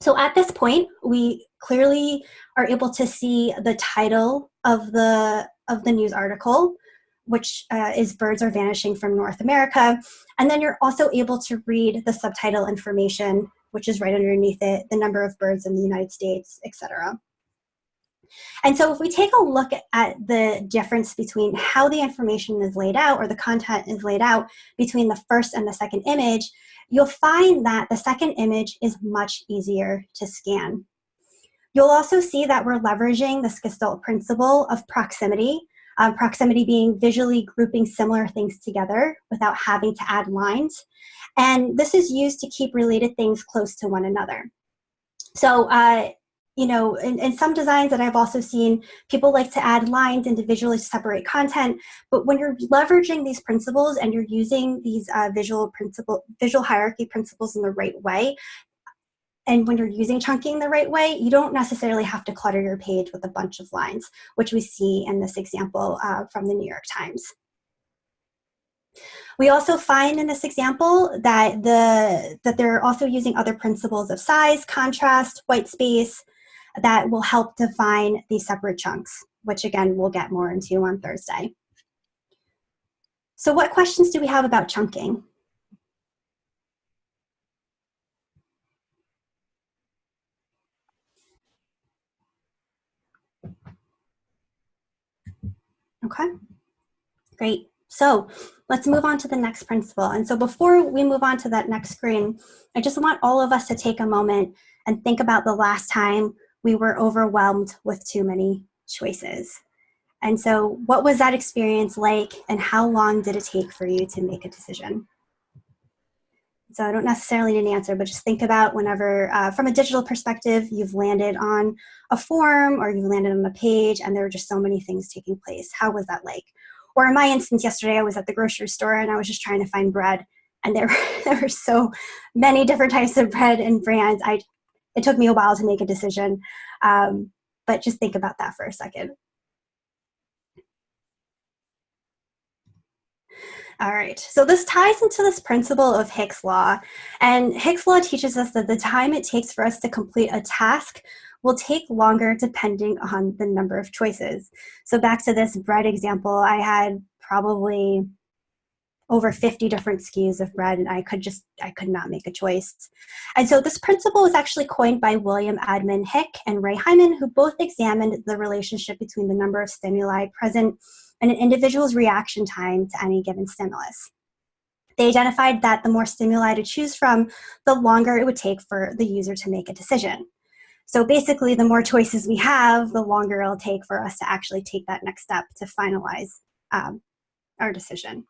So at this point, we clearly are able to see the title of the news article, which is Birds Are Vanishing from North America. And then you're also able to read the subtitle information which is right underneath it, the number of birds in the United States, etc. And so if we take a look at the difference between how the information is laid out or the content is laid out between the first and the second image, you'll find that the second image is much easier to scan. You'll also see that we're leveraging the Gestalt principle of proximity, proximity being visually grouping similar things together without having to add lines. And this is used to keep related things close to one another. So, you know, in some designs that I've also seen, people like to add lines and to visually separate content. But when you're leveraging these principles and you're using these visual hierarchy principles in the right way, and when you're using chunking the right way, you don't necessarily have to clutter your page with a bunch of lines, which we see in this example from the New York Times. We also find in this example that they're also using other principles of size, contrast, white space, that will help define these separate chunks, which again, we'll get more into on Thursday. So what questions do we have about chunking? Okay, great. So let's move on to the next principle. And so before we move on to that next screen, I just want all of us to take a moment and think about the last time we were overwhelmed with too many choices. And so what was that experience like, and how long did it take for you to make a decision? So I don't necessarily need an answer, but just think about whenever, from a digital perspective, you've landed on a form or you've landed on a page and there are just so many things taking place. How was that like? Or in my instance yesterday, I was at the grocery store and I was just trying to find bread, and there were so many different types of bread and brands. It took me a while to make a decision, but just think about that for a second. All right, so this ties into this principle of Hick's law. And Hick's law teaches us that the time it takes for us to complete a task will take longer depending on the number of choices. So back to this bread example, I had probably over 50 different SKUs of bread, and I could not make a choice. And so this principle was actually coined by William Admin Hick and Ray Hyman, who both examined the relationship between the number of stimuli present and an individual's reaction time to any given stimulus. They identified that the more stimuli to choose from, the longer it would take for the user to make a decision. So basically, the more choices we have, the longer it'll take for us to actually take that next step to finalize our decision.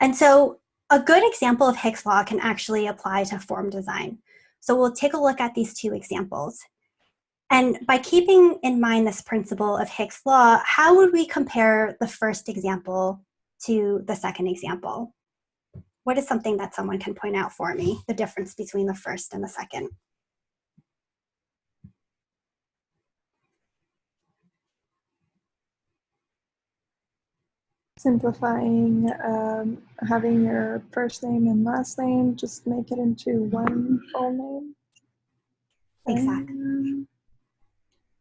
And so a good example of Hick's law can actually apply to form design. So we'll take a look at these two examples. And by keeping in mind this principle of Hick's law, how would we compare the first example to the second example? What is something that someone can point out for me, the difference between the first and the second? Simplifying, having your first name and last name, just make it into one full name. Exactly.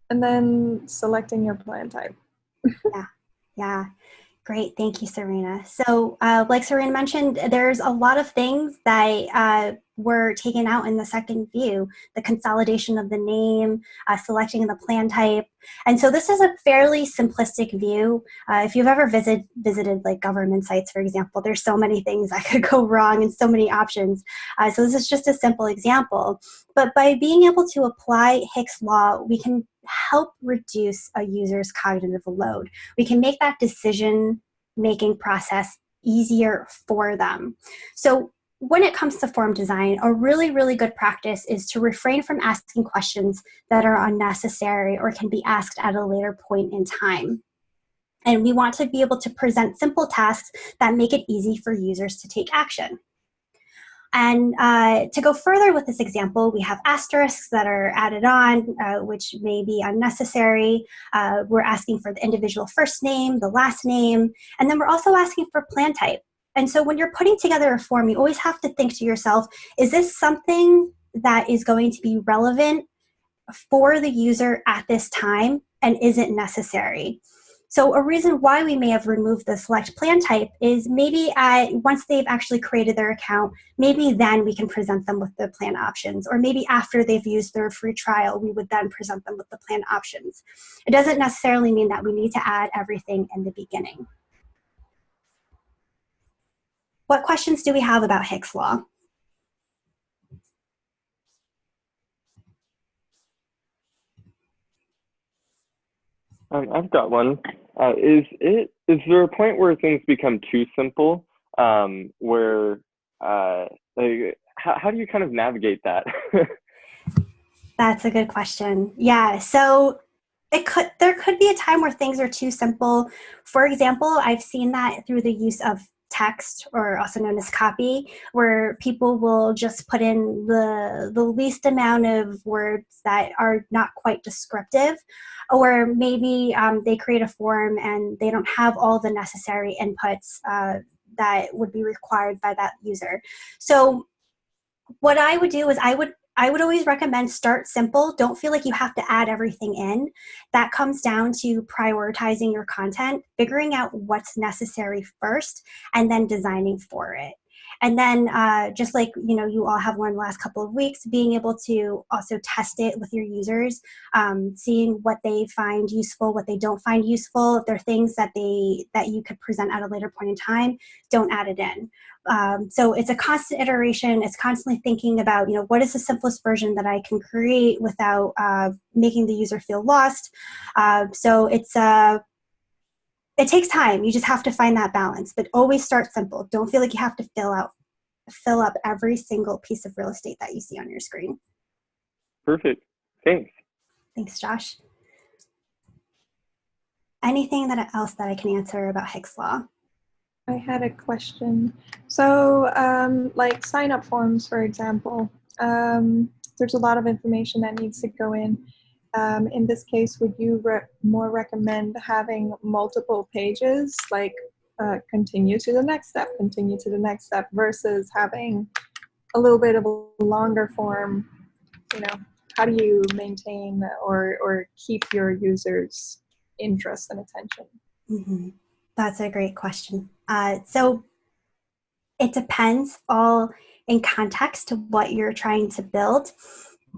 And then selecting your plan type. Yeah. Great, thank you, Serena. So like Serena mentioned, there's a lot of things that were taken out in the second view, the consolidation of the name, selecting the plan type. And so this is a fairly simplistic view. If you've ever visited like government sites, for example, there's so many things that could go wrong and so many options. So this is just a simple example. But by being able to apply Hick's law, we can help reduce a user's cognitive load. We can make that decision-making process easier for them. So when it comes to form design, a really, really good practice is to refrain from asking questions that are unnecessary or can be asked at a later point in time. And we want to be able to present simple tasks that make it easy for users to take action. And to go further with this example, we have asterisks that are added on, which may be unnecessary. We're asking for the individual first name, the last name, and then we're also asking for plan type. And so when you're putting together a form, you always have to think to yourself, is this something that is going to be relevant for the user at this time, and is it necessary? So a reason why we may have removed the select plan type is maybe once they've actually created their account, maybe then we can present them with the plan options, or maybe after they've used their free trial, we would then present them with the plan options. It doesn't necessarily mean that we need to add everything in the beginning. What questions do we have about Hick's law? I've got one. Is there a point where things become too simple? Where like, how do you kind of navigate that? That's a good question. Yeah, so there could be a time where things are too simple. For example, I've seen that through the use of text, or also known as copy, where people will just put in the least amount of words that are not quite descriptive, or maybe they create a form and they don't have all the necessary inputs that would be required by that user. So what I would do is I would always recommend start simple. Don't feel like you have to add everything in. That comes down to prioritizing your content, figuring out what's necessary first, and then designing for it. And then just like you all have learned the last couple of weeks, being able to also test it with your users, seeing what they find useful, what they don't find useful. If there are things that you could present at a later point in time, don't add it in. So it's a constant iteration. It's constantly thinking about, what is the simplest version that I can create without making the user feel lost. So it takes time. You just have to find that balance, but always start simple. Don't feel like you have to fill up every single piece of real estate that you see on your screen. Perfect. Thanks. Thanks, Josh. Anything else that I can answer about Hick's law? I had a question. So, like sign-up forms, for example, there's a lot of information that needs to go in. In this case, would you more recommend having multiple pages, like continue to the next step, continue to the next step, versus having a little bit of a longer form? How do you maintain or keep your users' interest and attention? Mm-hmm. That's a great question. So it depends all in context to what you're trying to build.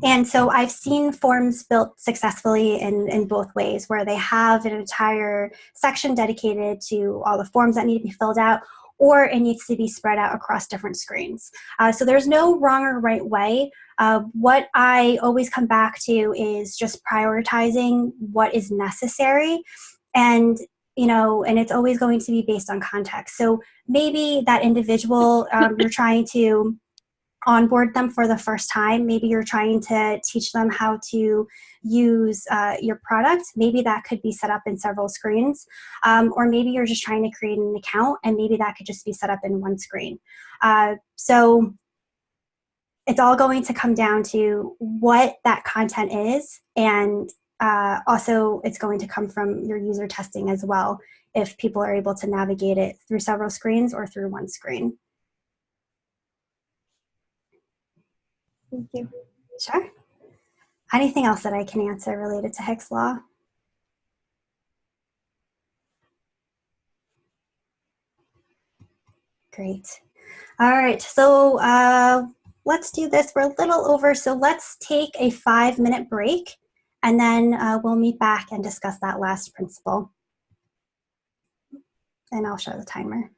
And so I've seen forms built successfully in both ways, where they have an entire section dedicated to all the forms that need to be filled out, or it needs to be spread out across different screens. So there's no wrong or right way. What I always come back to is just prioritizing what is necessary, and and it's always going to be based on context. So maybe that individual, you're trying to onboard them for the first time. Maybe you're trying to teach them how to use your product. Maybe that could be set up in several screens. Or maybe you're just trying to create an account, and maybe that could just be set up in one screen. So it's all going to come down to what that content is, and also it's going to come from your user testing as well, if people are able to navigate it through several screens or through one screen. Thank you. Sure. Anything else that I can answer related to Hick's law? Great. All right, so let's do this. We're a little over, so let's take a 5-minute break, and then we'll meet back and discuss that last principle. And I'll show the timer.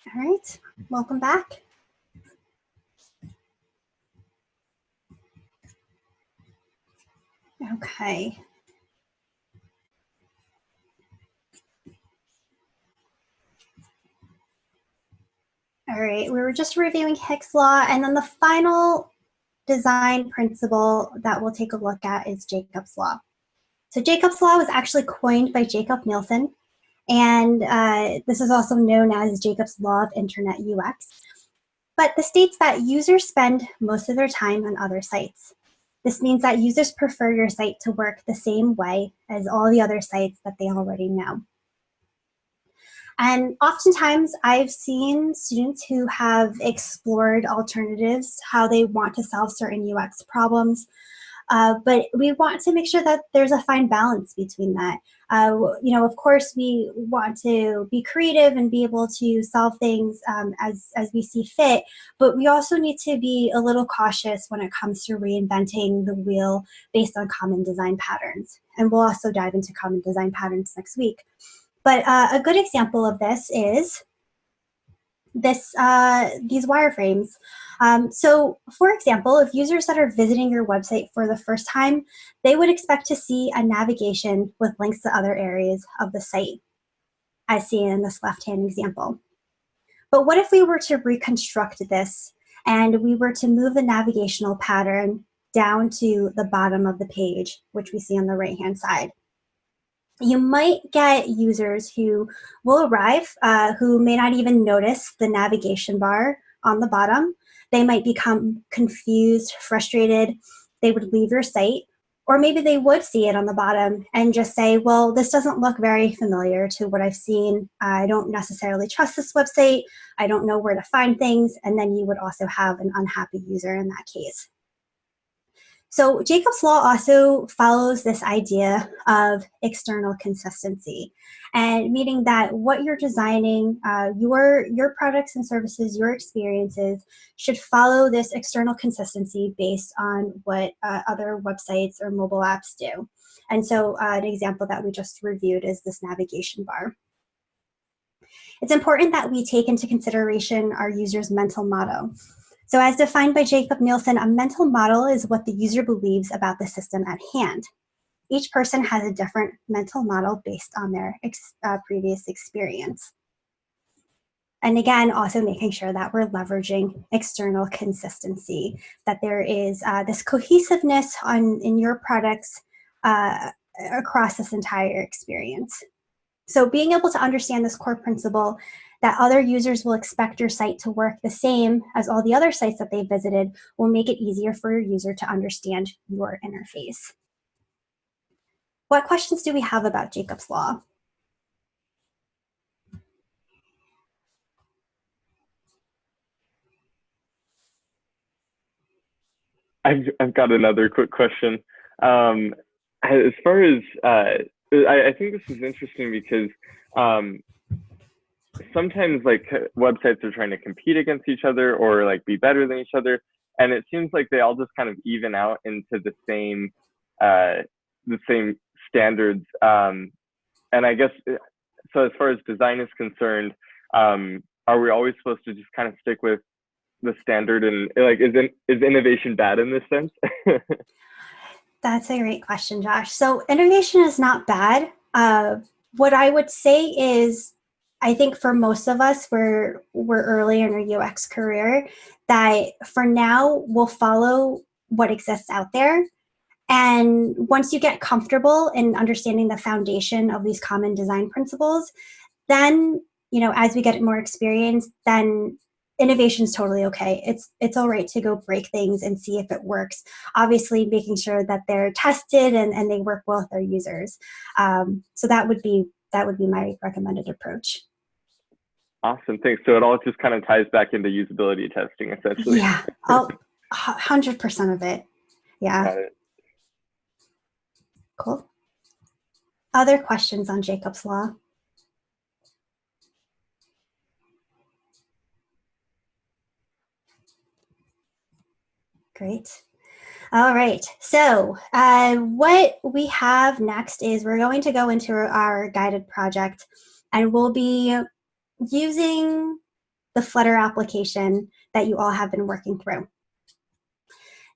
All right, welcome back. Okay. All right, we were just reviewing Hick's law, and then the final design principle that we'll take a look at is Jacob's law. So Jacob's law was actually coined by Jakob Nielsen, and this is also known as Jacob's law of internet UX. But this states that users spend most of their time on other sites. This means that users prefer your site to work the same way as all the other sites that they already know. And oftentimes I've seen students who have explored alternatives, how they want to solve certain UX problems, but we want to make sure that there's a fine balance between that. Of course, we want to be creative and be able to solve things as we see fit, but we also need to be a little cautious when it comes to reinventing the wheel based on common design patterns. And we'll also dive into common design patterns next week. But a good example of this is these wireframes. So for example, if users that are visiting your website for the first time, they would expect to see a navigation with links to other areas of the site, as seen in this left-hand example. But what if we were to reconstruct this and we were to move the navigational pattern down to the bottom of the page, which we see on the right-hand side? You might get users who will arrive who may not even notice the navigation bar on the bottom. They might become confused, frustrated. They would leave your site, or maybe they would see it on the bottom and just say, well, this doesn't look very familiar to what I've seen. I don't necessarily trust this website. I don't know where to find things. And then you would also have an unhappy user in that case. So Jacob's law also follows this idea of external consistency, and meaning that what you're designing, your products and services, your experiences should follow this external consistency based on what other websites or mobile apps do. And so an example that we just reviewed is this navigation bar. It's important that we take into consideration our user's mental model. So as defined by Jakob Nielsen, a mental model is what the user believes about the system at hand. Each person has a different mental model based on their previous experience. And again, also making sure that we're leveraging external consistency, that there is this cohesiveness in your products across this entire experience. So being able to understand this core principle that other users will expect your site to work the same as all the other sites that they visited will make it easier for your user to understand your interface. What questions do we have about Jacob's law? I've got another quick question. As far as I think this is interesting because sometimes like websites are trying to compete against each other or like be better than each other, and it seems like they all just kind of even out into the same standards. And I guess so. As far as design is concerned, are we always supposed to just kind of stick with the standard, and like is innovation bad in this sense? That's a great question, Josh. So innovation is not bad. What I would say is, I think for most of us, we're early in our UX career, that for now we'll follow what exists out there. And once you get comfortable in understanding the foundation of these common design principles, then, as we get more experience, then innovation is totally okay. It's all right to go break things and see if it works. Obviously, making sure that they're tested and they work well with their users. So that would be my recommended approach. Awesome, thanks. So it all just kind of ties back into usability testing, essentially. Yeah, 100% of it. Yeah. Got it. Cool. Other questions on Jacob's law? Great. All right. So what we have next is we're going to go into our guided project, and we'll be using the Flutter application that you all have been working through.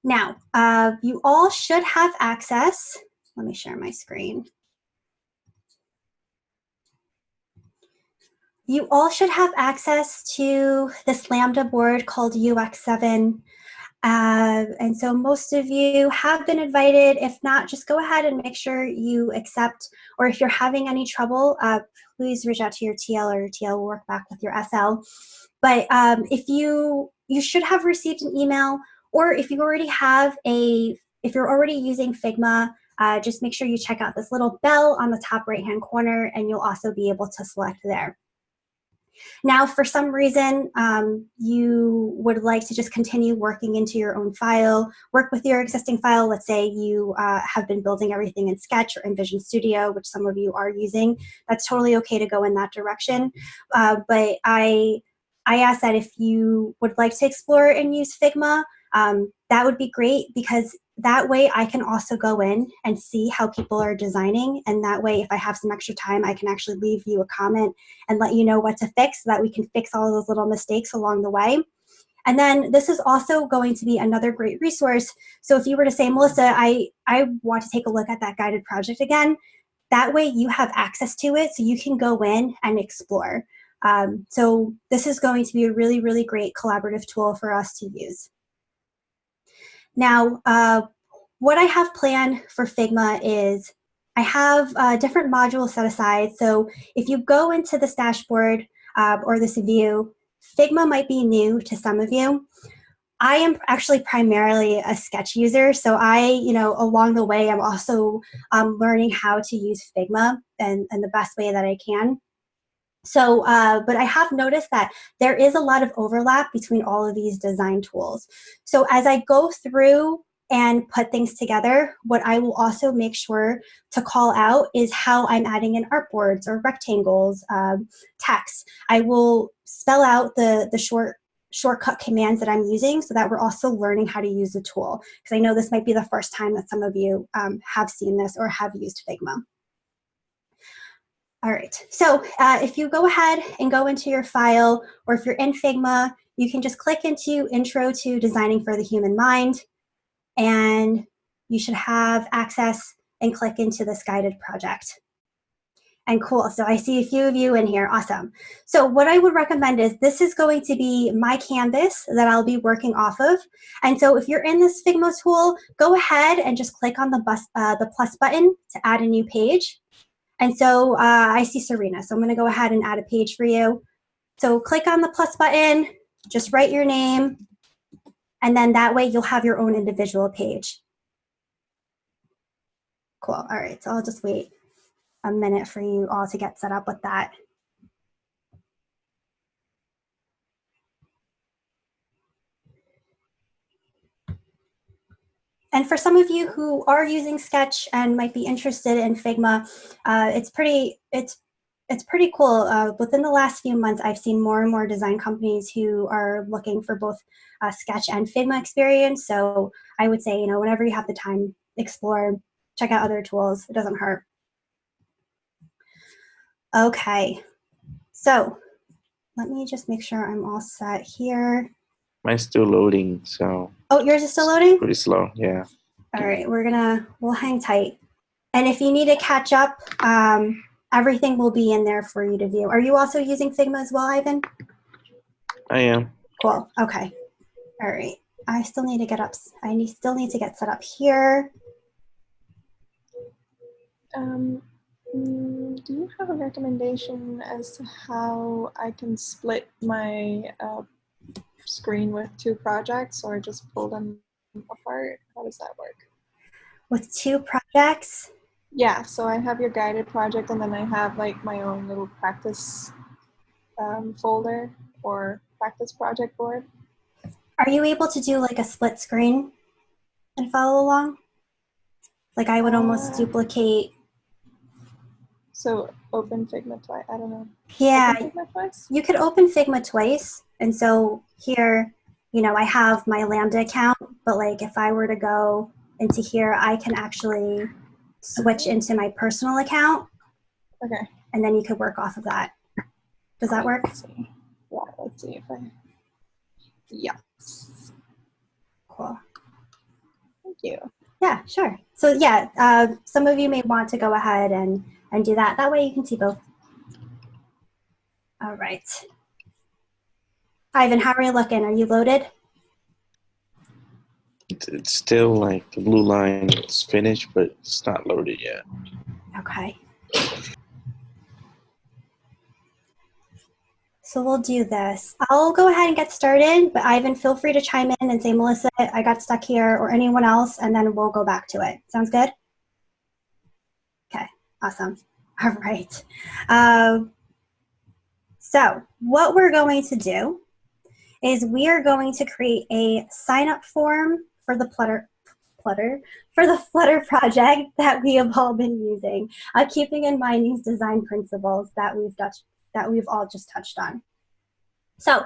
Now, you all should have access. Let me share my screen. You all should have access to this Lambda board called UX7. And so most of you have been invited. If not, just go ahead and make sure you accept, or if you're having any trouble, please reach out to your TL, or your TL will work back with your SL. But if you should have received an email, or if you already have if you're already using Figma, just make sure you check out this little bell on the top right-hand corner, and you'll also be able to select there. Now, for some reason, you would like to just continue working into your own file, work with your existing file. Let's say you have been building everything in Sketch or in Vision Studio, which some of you are using. That's totally okay to go in that direction. But I ask that if you would like to explore and use Figma, that would be great, because that way I can also go in and see how people are designing. And that way, if I have some extra time, I can actually leave you a comment and let you know what to fix, so that we can fix all of those little mistakes along the way. And then this is also going to be another great resource. So if you were to say, Melissa, I want to take a look at that guided project again, that way you have access to it, so you can go in and explore. So this is going to be a really, really great collaborative tool for us to use. Now, what I have planned for Figma is I have different modules set aside. So if you go into this dashboard or this view, Figma might be new to some of you. I am actually primarily a Sketch user, so along the way, I'm also learning how to use Figma and the best way that I can. So, but I have noticed that there is a lot of overlap between all of these design tools. So as I go through and put things together, what I will also make sure to call out is how I'm adding in artboards or rectangles, text. I will spell out the shortcut commands that I'm using, so that we're also learning how to use the tool. Because I know this might be the first time that some of you have seen this or have used Figma. All right, so if you go ahead and go into your file, or if you're in Figma, you can just click into Intro to Designing for the Human Mind, and you should have access and click into this guided project. And cool, so I see a few of you in here, awesome. So what I would recommend is this is going to be my canvas that I'll be working off of. And so if you're in this Figma tool, go ahead and just click on the plus button to add a new page. And so I see Serena, so I'm going to go ahead and add a page for you. So click on the plus button, just write your name, and then that way you'll have your own individual page. Cool. All right, so I'll just wait a minute for you all to get set up with that. And for some of you who are using Sketch and might be interested in Figma, it's pretty cool. Within the last few months, I've seen more and more design companies who are looking for both Sketch and Figma experience. So I would say, whenever you have the time, explore, check out other tools. It doesn't hurt. Okay, so let me just make sure I'm all set here. Mine's still loading, so. Oh, yours is still loading? Pretty slow, yeah. All right, we'll hang tight. And if you need to catch up, everything will be in there for you to view. Are you also using Figma as well, Ivan? I am. Cool, okay. All right, I still need to get up. Still need to get set up here. Do you have a recommendation as to how I can split my screen with two projects, or just pull them apart? How does that work? With two projects? Yeah, so I have your guided project, and then I have like my own little practice folder or practice project board. Are you able to do like a split screen and follow along? Like I would almost duplicate. So open Figma twice, I don't know. Yeah, open Figma twice? You could open Figma twice. And so here, I have my Lambda account, but like if I were to go into here, I can actually switch into my personal account. Okay. And then you could work off of that. Does that work? Yeah, let's see if I, yes. Cool. Thank you. Yeah, sure. So yeah, some of you may want to go ahead and do that. That way you can see both. All right. Ivan, how are you looking? Are you loaded? It's still like the blue line is finished, but it's not loaded yet. Okay. So we'll do this. I'll go ahead and get started, but Ivan, feel free to chime in and say, Melissa, I got stuck here, or anyone else, and then we'll go back to it. Sounds good? Okay, awesome. All right. So what we're going to do is we are going to create a sign-up form for the Flutter project that we have all been using, keeping in mind these design principles that we've all just touched on. So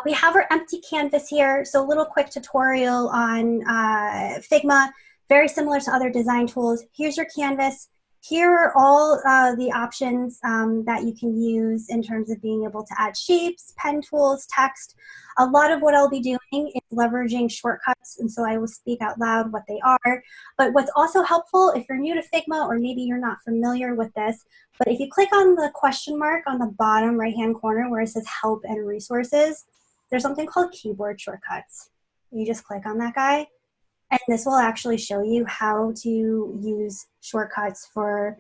we have our empty canvas here. So a little quick tutorial on Figma, very similar to other design tools. Here's your canvas. Here are all the options that you can use in terms of being able to add shapes, pen tools, text. A lot of what I'll be doing is leveraging shortcuts, and so I will speak out loud what they are. But what's also helpful, if you're new to Figma or maybe you're not familiar with this, but if you click on the question mark on the bottom right-hand corner where it says Help and Resources, there's something called Keyboard Shortcuts. You just click on that guy, and this will actually show you how to use shortcuts for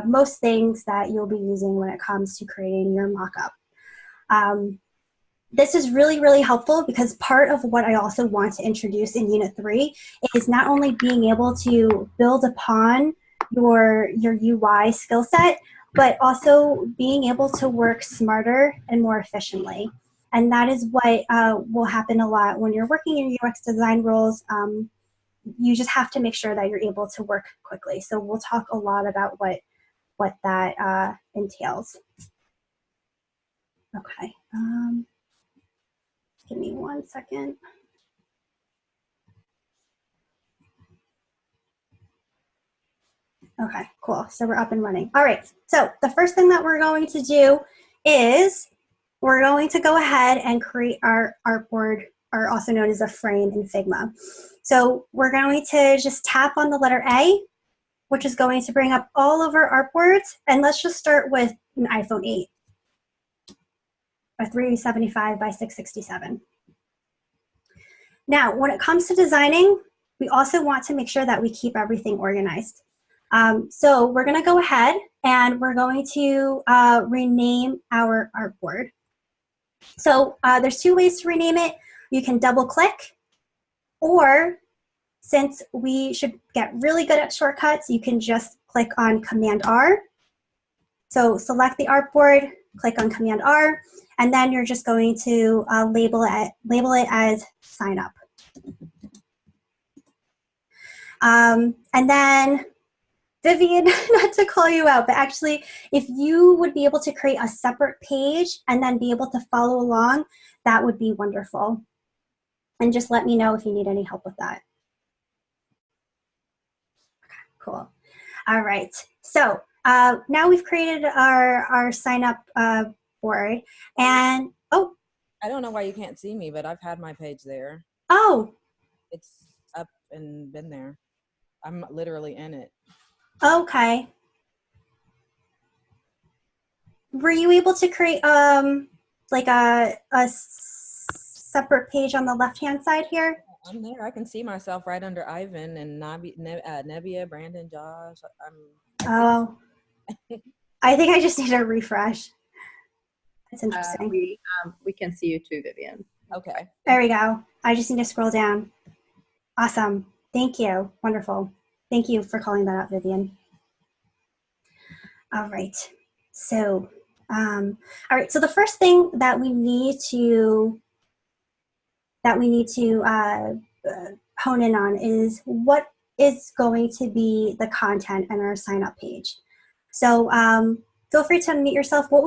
most things that you'll be using when it comes to creating your mockup. This is really, really helpful because part of what I also want to introduce in Unit 3 is not only being able to build upon your UI skill set, but also being able to work smarter and more efficiently. And that is what will happen a lot when you're working in UX design roles. You just have to make sure that you're able to work quickly. So we'll talk a lot about what that entails. Okay. Give me 1 second. Okay, cool. So we're up and running. All right. So the first thing that we're going to do is we're going to go ahead and create our artboard, or also known as a frame in Figma. So we're going to just tap on the letter A, which is going to bring up all of our artboards. And let's just start with an iPhone 8, a 375 by 667. Now, when it comes to designing, we also want to make sure that we keep everything organized. So we're going to go ahead and we're going to rename our artboard. So there's two ways to rename it. You can double click, or since we should get really good at shortcuts, you can just click on Command R. So select the artboard, click on Command R, and then you're just going to label it as sign up. And then Vivian, not to call you out, but actually, if you would be able to create a separate page and then be able to follow along, that would be wonderful. And just let me know if you need any help with that. Okay, cool. All right. So now we've created our sign up board, and oh. I don't know why you can't see me, but I've had my page there. Oh. It's up and been there. I'm literally in it. Okay. Were you able to create like a separate page on the left-hand side here? I'm there. I can see myself right under Ivan and Nebia, Brandon, Josh. Oh. I think I just need a refresh. That's interesting. We can see you too, Vivian. Okay. There we go. I just need to scroll down. Awesome. Thank you. Wonderful. Thank you for calling that out, Vivian. All right. So, all right. So the first thing that we need to hone in on is what is going to be the content in our sign up page. So feel free to unmute yourself. What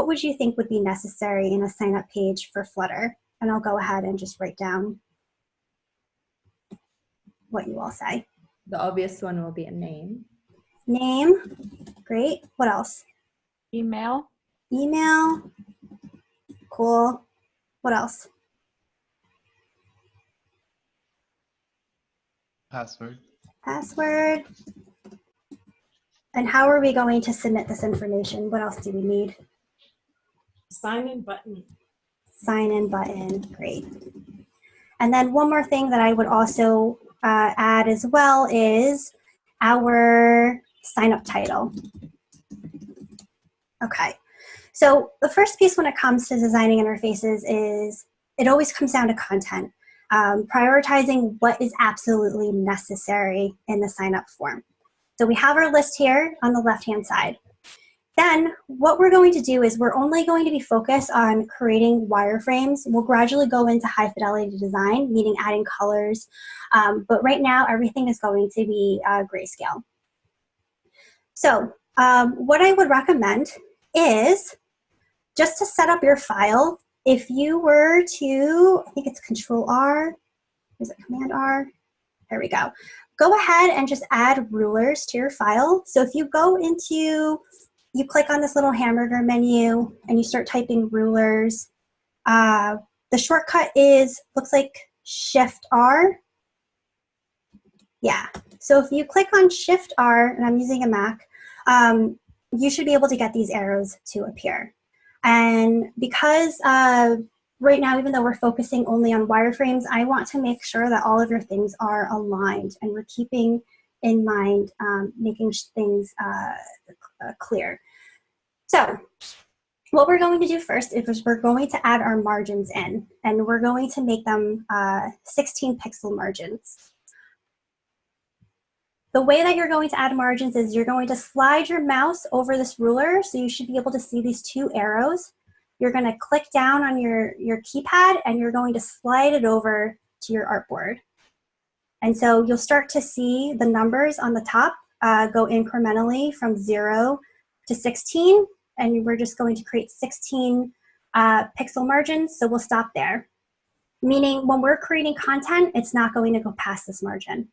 would you think would be necessary in a sign up page for Flutter? And I'll go ahead and just write down what you all say. The obvious one will be a name. Name, great. What else? Email. Email, Cool. What else? Password. Password. And how are we going to submit this information? What else do we need? Sign in button. Sign in button. Great. And then one more thing that I would also add as well is our sign up title. Okay. So the first piece when it comes to designing interfaces is it always comes down to content. Prioritizing what is absolutely necessary in the sign up form. So we have our list here on the left-hand side. Then what we're going to do is we're only going to be focused on creating wireframes. We'll gradually go into high fidelity design, meaning adding colors. But right now, everything is going to be grayscale. So what I would recommend is just to set up your file. If you were to, I think it's Control R, is it Command R? There we go. Go ahead and just add rulers to your file. So if you go into, you click on this little hamburger menu and you start typing rulers. The shortcut looks like Shift R. Yeah, so if you click on Shift R, and I'm using a Mac, you should be able to get these arrows to appear. And because right now, even though we're focusing only on wireframes, I want to make sure that all of your things are aligned and we're keeping in mind making things clear. So what we're going to do first is we're going to add our margins in, and we're going to make them 16 pixel margins. The way that you're going to add margins is you're going to slide your mouse over this ruler, so you should be able to see these two arrows. You're going to click down on your keypad, and you're going to slide it over to your artboard. And so you'll start to see the numbers on the top go incrementally from 0 to 16, and we're just going to create 16 pixel margins, so we'll stop there. Meaning when we're creating content, it's not going to go past this margin.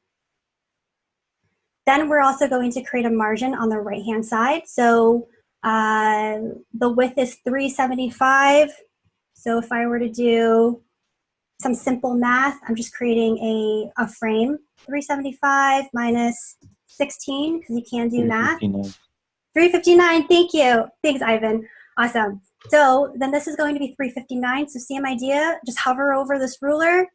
Then we're also going to create a margin on the right-hand side. So the width is 375. So if I were to do some simple math, I'm just creating a frame. 375 minus 16, because you can do math. 359, thank you. Thanks, Ivan. Awesome. So then this is going to be 359. So same idea, just hover over this ruler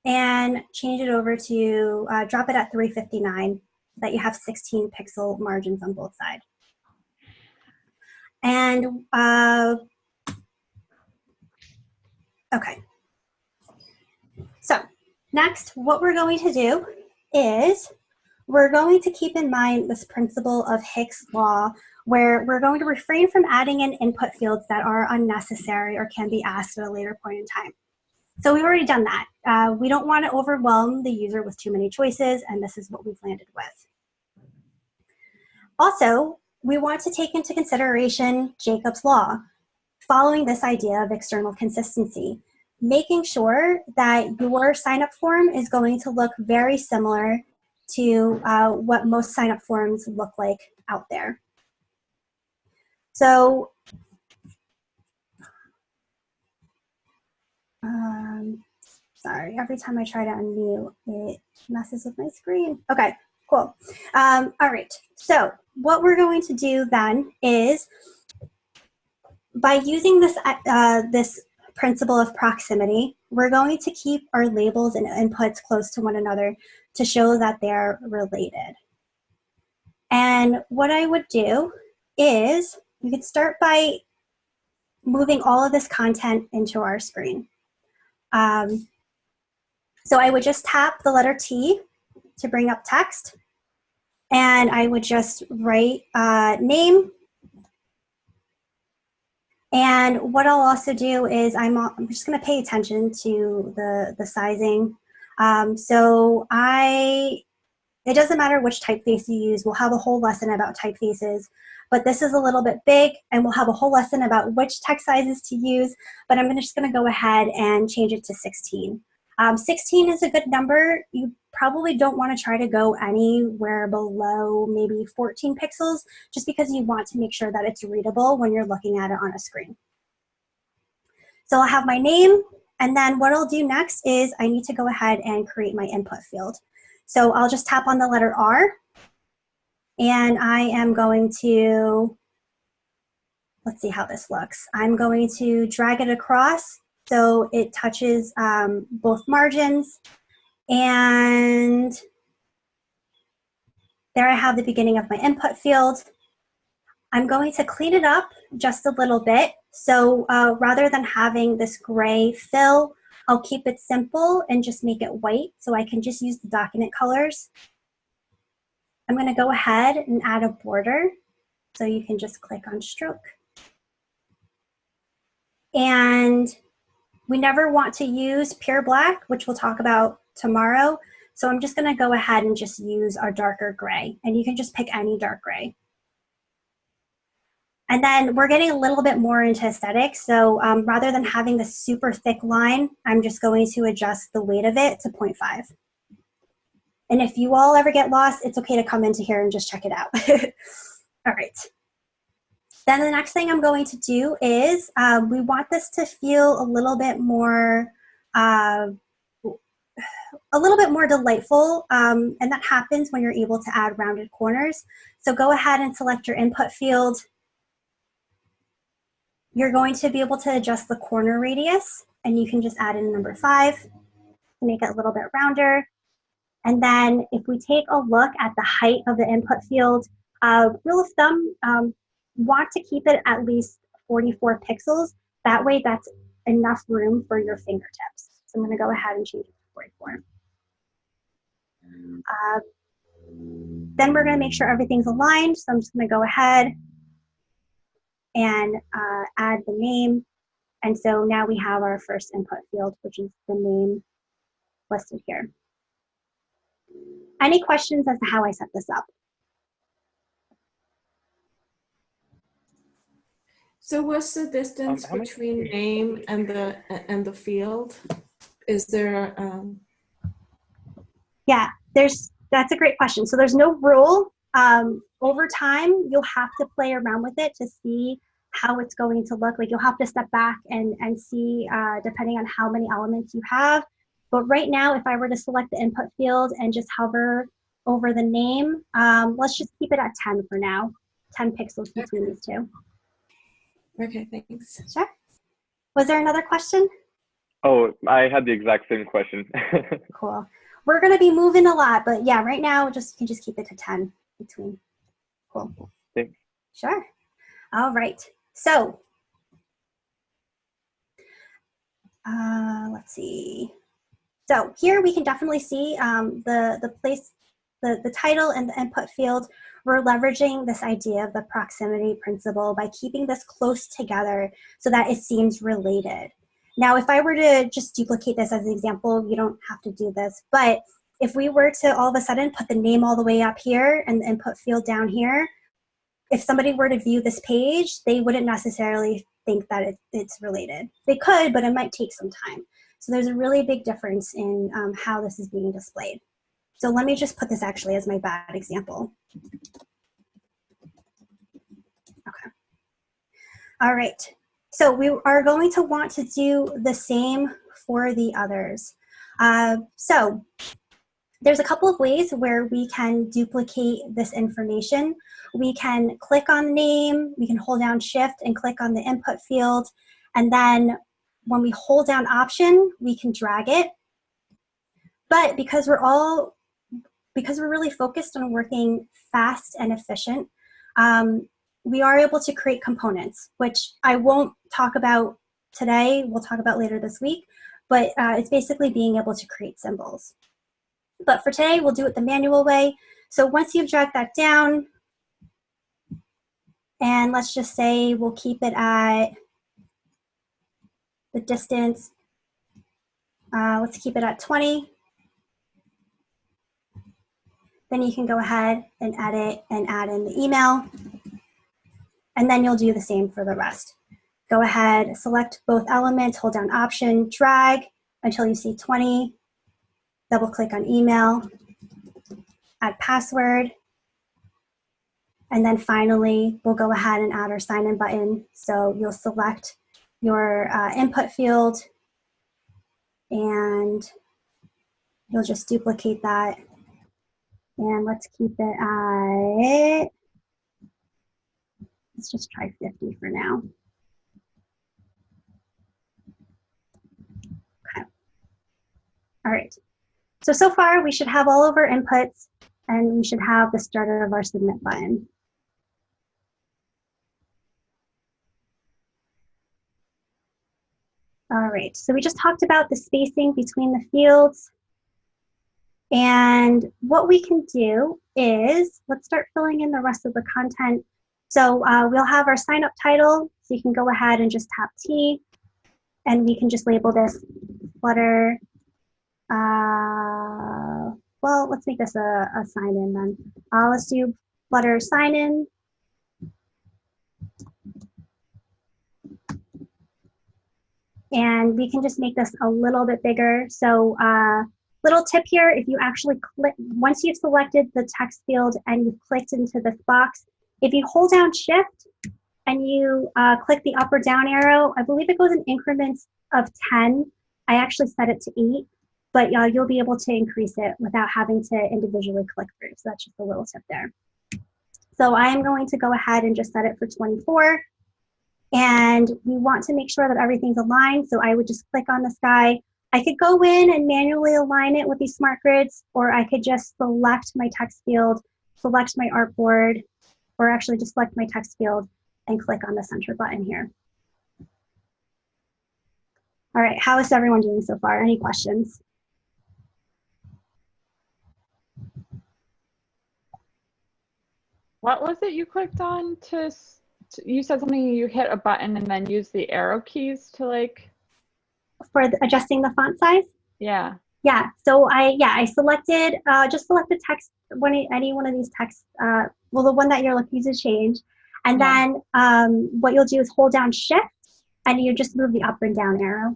and change it over to, drop it at 359, that you have 16 pixel margins on both sides. And, okay. So next, what we're going to do is we're going to keep in mind this principle of Hick's law, where we're going to refrain from adding in input fields that are unnecessary or can be asked at a later point in time. So we've already done that. We don't want to overwhelm the user with too many choices, and this is what we've landed with. Also, we want to take into consideration Jacob's law, following this idea of external consistency, making sure that your sign-up form is going to look very similar to what most sign-up forms look like out there. So, sorry, every time I try to unmute, it messes with my screen. Okay, cool. All right, so what we're going to do then is, by using this, this principle of proximity, we're going to keep our labels and inputs close to one another to show that they're related. And what I would do is, you could start by moving all of this content into our screen. So I would just tap the letter T to bring up text, and I would just write name. And what I'll also do is I'm just going to pay attention to the sizing. So it doesn't matter which typeface you use. We'll have a whole lesson about typefaces, but this is a little bit big, and we'll have a whole lesson about which text sizes to use, but I'm just going to go ahead and change it to 16. 16 is a good number. You probably don't want to try to go anywhere below maybe 14 pixels, just because you want to make sure that it's readable when you're looking at it on a screen. So I'll have my name, and then what I'll do next is I need to go ahead and create my input field. So I'll just tap on the letter R, and I am going to, let's see how this looks. I'm going to drag it across so it touches both margins, and there I have the beginning of my input field. I'm going to clean it up just a little bit. So rather than having this gray fill, I'll keep it simple and just make it white so I can just use the document colors. I'm going to go ahead and add a border. So you can just click on stroke. And we never want to use pure black, which we'll talk about tomorrow. So I'm just going to go ahead and just use our darker gray. And you can just pick any dark gray. And then we're getting a little bit more into aesthetics. So rather than having this super thick line, I'm just going to adjust the weight of it to 0.5. And if you all ever get lost, it's okay to come into here and just check it out. All right. Then the next thing I'm going to do is we want this to feel a little bit more delightful, and that happens when you're able to add rounded corners. So go ahead and select your input field. You're going to be able to adjust the corner radius, and you can just add in number 5 to make it a little bit rounder. And then if we take a look at the height of the input field, rule of thumb, want to keep it at least 44 pixels. That way that's enough room for your fingertips. So I'm going to go ahead and change it to 44. Then we're going to make sure everything's aligned. So I'm just going to go ahead and add the name. And so now we have our first input field, which is the name listed here. Any questions as to how I set this up? So what's the distance between name and the field? Is there? Yeah, that's a great question. So there's no rule. Over time, you'll have to play around with it to see how it's going to look. Like you'll have to step back and see depending on how many elements you have. But right now, if I were to select the input field and just hover over the name, let's just keep it at 10 for now. 10 pixels between these two. Okay, thanks. Sure. Was there another question? Oh, I had the exact same question. Cool. We're going to be moving a lot, but yeah, right now, you can just keep it to 10 between. Cool. Thanks. Sure. All right. So, let's see. So here we can definitely see the place, the title and the input field. We're leveraging this idea of the proximity principle by keeping this close together so that it seems related. Now, if I were to just duplicate this as an example, you don't have to do this, but if we were to all of a sudden put the name all the way up here and the input field down here, if somebody were to view this page, they wouldn't necessarily think that it's related. They could, but it might take some time. So there's a really big difference in how this is being displayed. So let me just put this actually as my bad example. Okay. All right. So we are going to want to do the same for the others. So there's a couple of ways where we can duplicate this information. We can click on name, we can hold down shift and click on the input field. And then when we hold down option, we can drag it. But because we're really focused on working fast and efficient, we are able to create components, which I won't talk about today. We'll talk about later this week, but it's basically being able to create symbols. But for today, we'll do it the manual way. So once you've dragged that down, and let's just say we'll keep it at the distance. Let's keep it at 20. Then you can go ahead and edit and add in the email. And then you'll do the same for the rest. Go ahead, select both elements, hold down option, drag until you see 20. Double click on email, add password. And then finally, we'll go ahead and add our sign-in button. So you'll select your input field, and you'll just duplicate that. And let's keep it at, let's just try 50 for now. Okay. All right. So far we should have all of our inputs, and we should have the start of our submit button. All right, so we just talked about the spacing between the fields. And what we can do is, let's start filling in the rest of the content. So we'll have our sign up title, so you can go ahead and just tap T, and we can just label this Flutter. Well, let's make this a sign in then. Let's do Flutter sign in. And we can just make this a little bit bigger. So little tip here, if you actually click, once you've selected the text field and you've clicked into this box, if you hold down Shift and you click the up or down arrow, I believe it goes in increments of 10. I actually set it to 8, but you'll be able to increase it without having to individually click through. So that's just a little tip there. So I am going to go ahead and just set it for 24. And we want to make sure that everything's aligned. So I would just click on this guy. I could go in and manually align it with these smart grids, or I could just select my text field, select my artboard, or actually just select my text field and click on the center button here. All right, how is everyone doing so far? Any questions? What was it you clicked on to you said something, you hit a button and then use the arrow keys to like? For adjusting the font size? Yeah. Yeah, so I selected, just select the text, any one of these texts, well, the one that you're looking to change. And then what you'll do is hold down Shift and you just move the up and down arrow.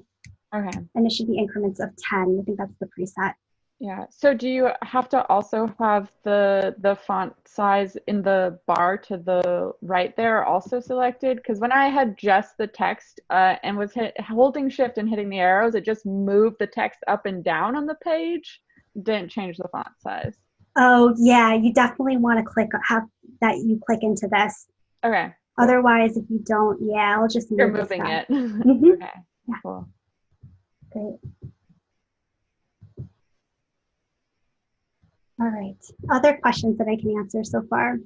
Okay. And it should be increments of 10. I think that's the preset. Yeah. So do you have to also have the font size in the bar to the right there also selected? Because when I had just the text and was holding Shift and hitting the arrows, it just moved the text up and down on the page. Didn't change the font size. Oh yeah, you definitely want to have that you click into this. Okay. Cool. Otherwise, if you don't, yeah, I'll just move. You're moving it. Mm-hmm. Okay. Yeah. Cool. Great. All right. Other questions that I can answer so far?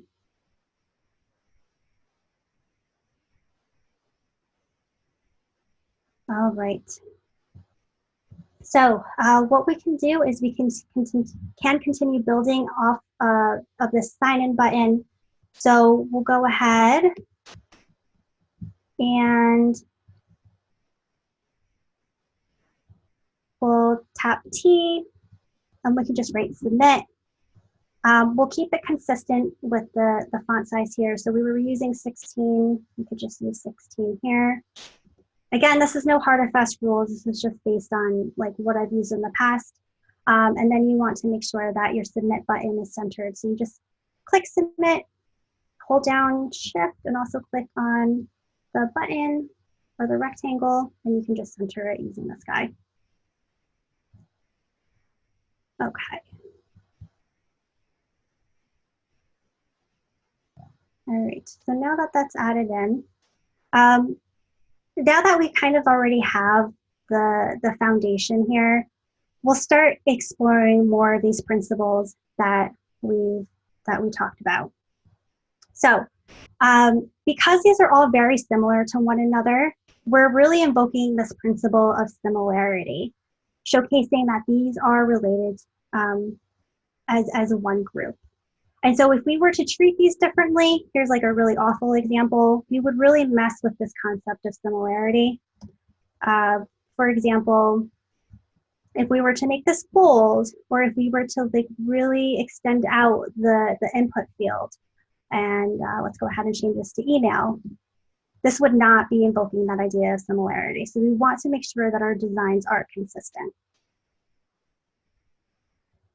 All right. So what we can do is we can continue building off of this sign-in button. So we'll go ahead and we'll tap T, and we can just write submit. We'll keep it consistent with the font size here. So we were using 16. We could just use 16 here. Again, this is no hard or fast rules. This is just based on like what I've used in the past. And then you want to make sure that your submit button is centered. So you just click submit, hold down Shift, and also click on the button or the rectangle, and you can just center it using this guy. Okay. All right, so now that that's added in, now that we kind of already have the foundation here, we'll start exploring more of these principles that we talked about. So because these are all very similar to one another, we're really invoking this principle of similarity, showcasing that these are related as one group. And so if we were to treat these differently, here's like a really awful example, we would really mess with this concept of similarity. For example, if we were to make this bold, or if we were to like really extend out the input field, and let's go ahead and change this to email, this would not be invoking that idea of similarity. So we want to make sure that our designs are consistent.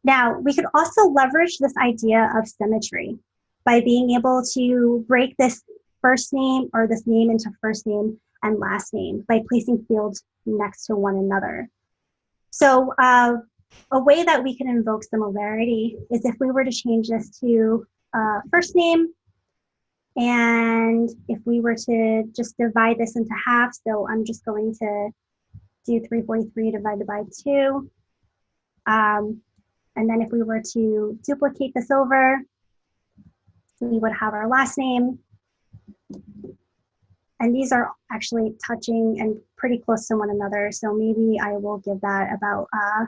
Now, we could also leverage this idea of symmetry by being able to break this first name or this name into first name and last name by placing fields next to one another. So a way that we can invoke similarity is if we were to change this to first name, and if we were to just divide this into half, so I'm just going to do 343 divided by 2. And then if we were to duplicate this over, we would have our last name. And these are actually touching and pretty close to one another. So maybe I will give that about a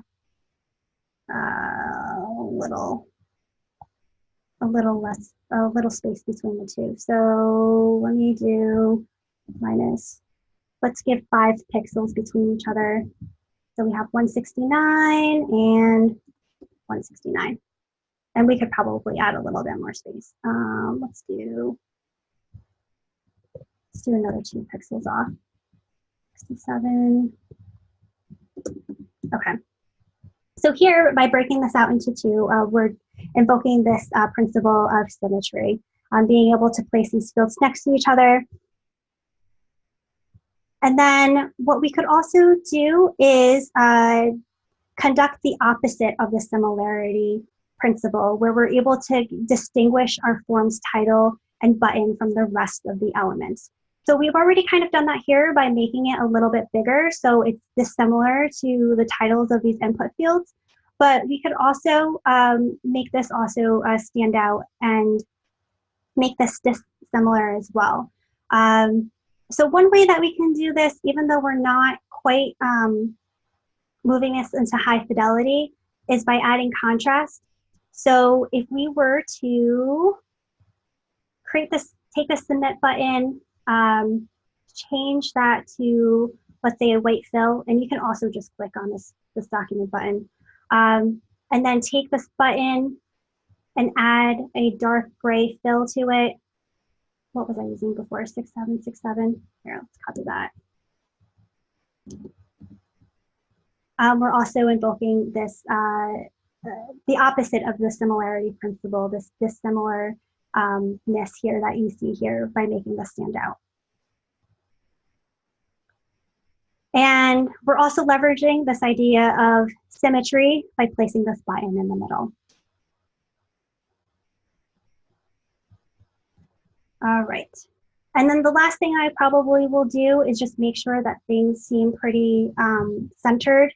little space between the two. So let me do minus, let's give 5 pixels between each other. So we have 169 and 169. And we could probably add a little bit more space. Let's do another 2 pixels off. 67. Okay. So here, by breaking this out into 2, we're invoking this principle of symmetry, being able to place these fields next to each other. And then what we could also do is conduct the opposite of the similarity principle, where we're able to distinguish our form's title and button from the rest of the elements. So we've already kind of done that here by making it a little bit bigger, so it's dissimilar to the titles of these input fields. But we could also make this also stand out and make this dissimilar as well. So one way that we can do this, even though we're not quite moving this into high fidelity, is by adding contrast. So if we were to create this, take the submit button, change that to, let's say, a white fill, and you can also just click on this document button, and then take this button and add a dark gray fill to it. What was I using before? 6767. Here, let's copy that. We're also invoking this, the opposite of the similarity principle, this dissimilarness here that you see here by making this stand out. And we're also leveraging this idea of symmetry by placing this button in the middle. All right. And then the last thing I probably will do is just make sure that things seem pretty centered.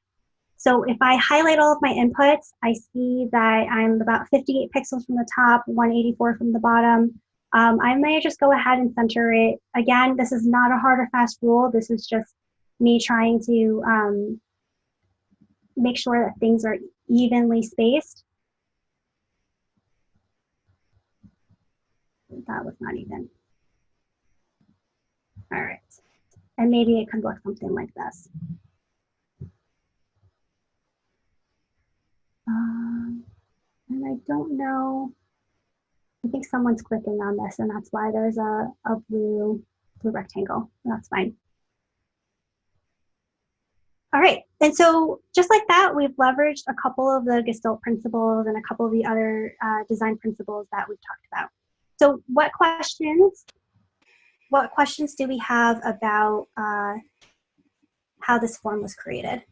So if I highlight all of my inputs, I see that I'm about 58 pixels from the top, 184 from the bottom. I may just go ahead and center it. Again, this is not a hard or fast rule. This is just me trying to make sure that things are evenly spaced. That was not even. All right. And maybe it could look something like this. And I don't know, I think someone's clicking on this, and that's why there's a blue rectangle. That's fine. All right, and so just like that, we've leveraged a couple of the Gestalt principles and a couple of the other design principles that we've talked about. So what questions do we have about how this form was created?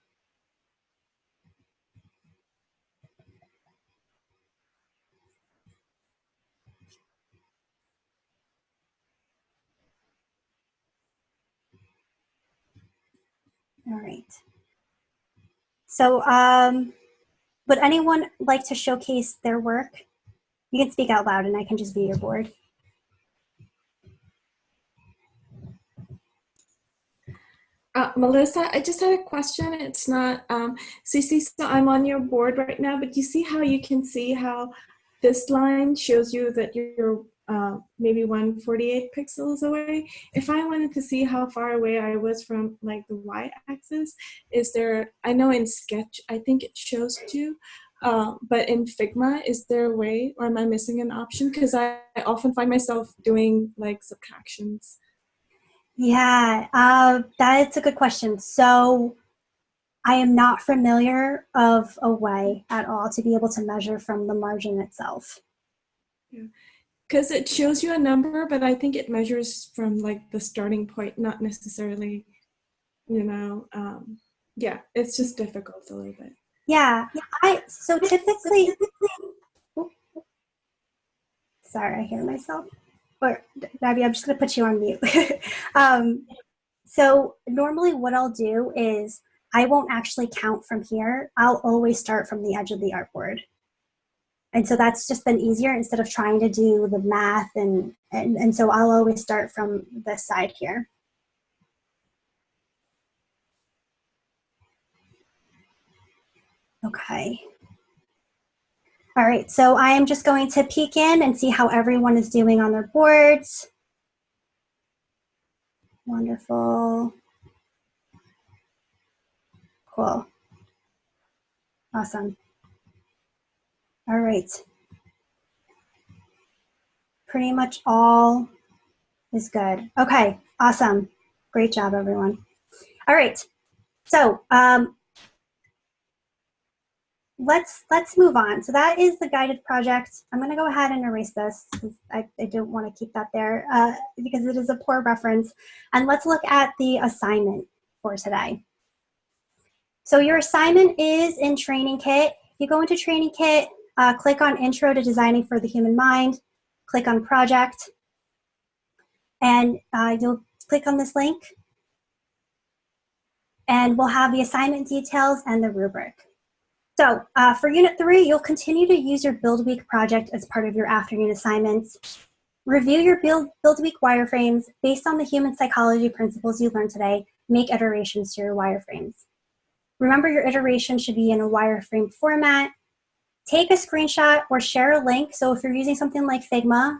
All right. So would anyone like to showcase their work? You can speak out loud and I can just view your board. Melissa, I just had a question. It's not, Cece, so I'm on your board right now, but you see how you can see how this line shows you that you're maybe 148 pixels away? If I wanted to see how far away I was from like the y-axis, is there, I know in Sketch, I think it shows you, but in Figma, is there a way, or am I missing an option? Because I often find myself doing like subtractions. Yeah, that's a good question. So I am not familiar of a way at all to be able to measure from the margin itself. Yeah. Because it shows you a number, but I think it measures from like the starting point, not necessarily, you know, yeah, it's just difficult a little bit. Yeah, so typically, sorry, I hear myself. Or, Abby, I'm just gonna put you on mute. So normally what I'll do is I won't actually count from here. I'll always start from the edge of the artboard. And so that's just been easier instead of trying to do the math. And so I'll always start from this side here. Okay. All right, so I am just going to peek in and see how everyone is doing on their boards. Wonderful. Cool. Awesome. All right. Pretty much all is good. Okay, awesome. Great job, everyone. All right, so let's move on. So that is the guided project. I'm going to go ahead and erase this because I don't want to keep that there because it is a poor reference. And let's look at the assignment for today. So your assignment is in Training Kit. If you go into Training Kit, click on Intro to Designing for the Human Mind, click on Project, and you'll click on this link, and we'll have the assignment details and the rubric. So for Unit 3, you'll continue to use your Build Week project as part of your afternoon assignments. Review your Build Week wireframes based on the human psychology principles you learned today. Make iterations to your wireframes. Remember, your iteration should be in a wireframe format. Take a screenshot or share a link. So if you're using something like Figma,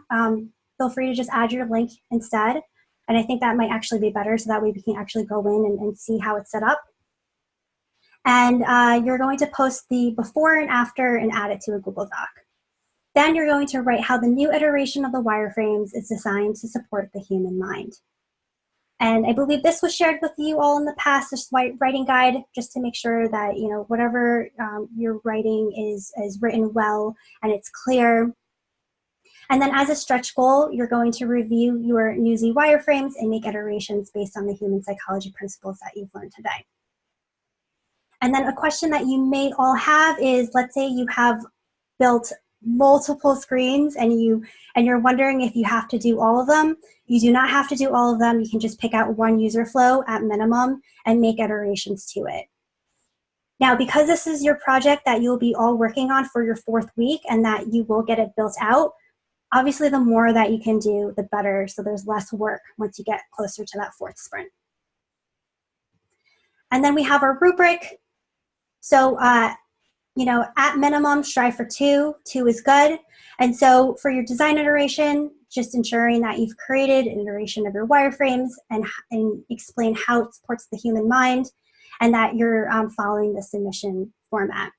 feel free to just add your link instead. And I think that might actually be better, so that way we can actually go in and see how it's set up. And you're going to post the before and after and add it to a Google Doc. Then you're going to write how the new iteration of the wireframes is designed to support the human mind. And I believe this was shared with you all in the past, this writing guide, just to make sure that, you know, whatever you're writing is written well and it's clear. And then as a stretch goal, you're going to review your Newsy wireframes and make iterations based on the human psychology principles that you've learned today. And then a question that you may all have is, let's say you have built multiple screens and you're wondering if you have to do all of them. You do not have to do all of them. You can just pick out one user flow at minimum and make iterations to it. Now, because this is your project that you'll be all working on for your 4th week and that you will get it built out, obviously the more that you can do, the better, so there's less work once you get closer to that 4th sprint. And then we have our rubric. So, you know, at minimum, strive for 2. 2 is good. And so for your design iteration, just ensuring that you've created an iteration of your wireframes and explain how it supports the human mind and that you're following the submission format.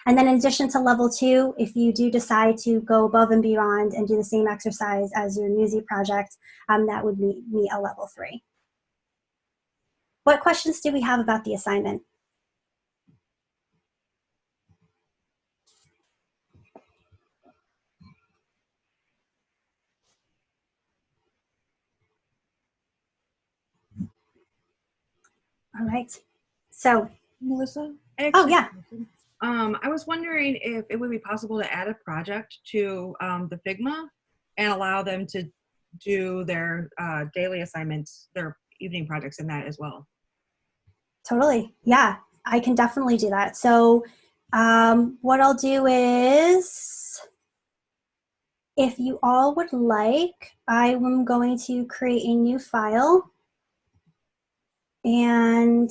And then in addition to level 2, if you do decide to go above and beyond and do the same exercise as your Newsy project, that would meet a level 3. What questions do we have about the assignment? All right. So, Melissa? Oh, yeah. I was wondering if it would be possible to add a project to the Figma and allow them to do their daily assignments, their evening projects in that as well. Totally. Yeah, I can definitely do that. So what I'll do is, if you all would like, I am going to create a new file. And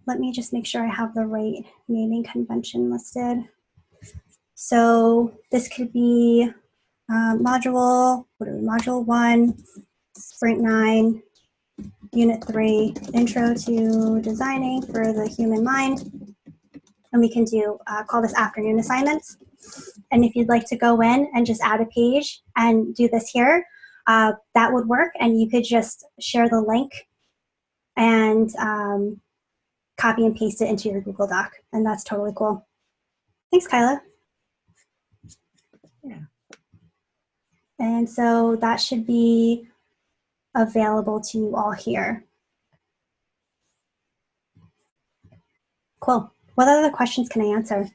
let me just make sure I have the right naming convention listed. So this could be module 1, sprint 9, unit 3, intro to designing for the human mind. And we can do, call this afternoon assignments. And if you'd like to go in and just add a page and do this here, that would work. And you could just share the link and copy and paste it into your Google Doc. And that's totally cool. Thanks, Kyla. And so that should be available to you all here. Cool. What other questions can I answer?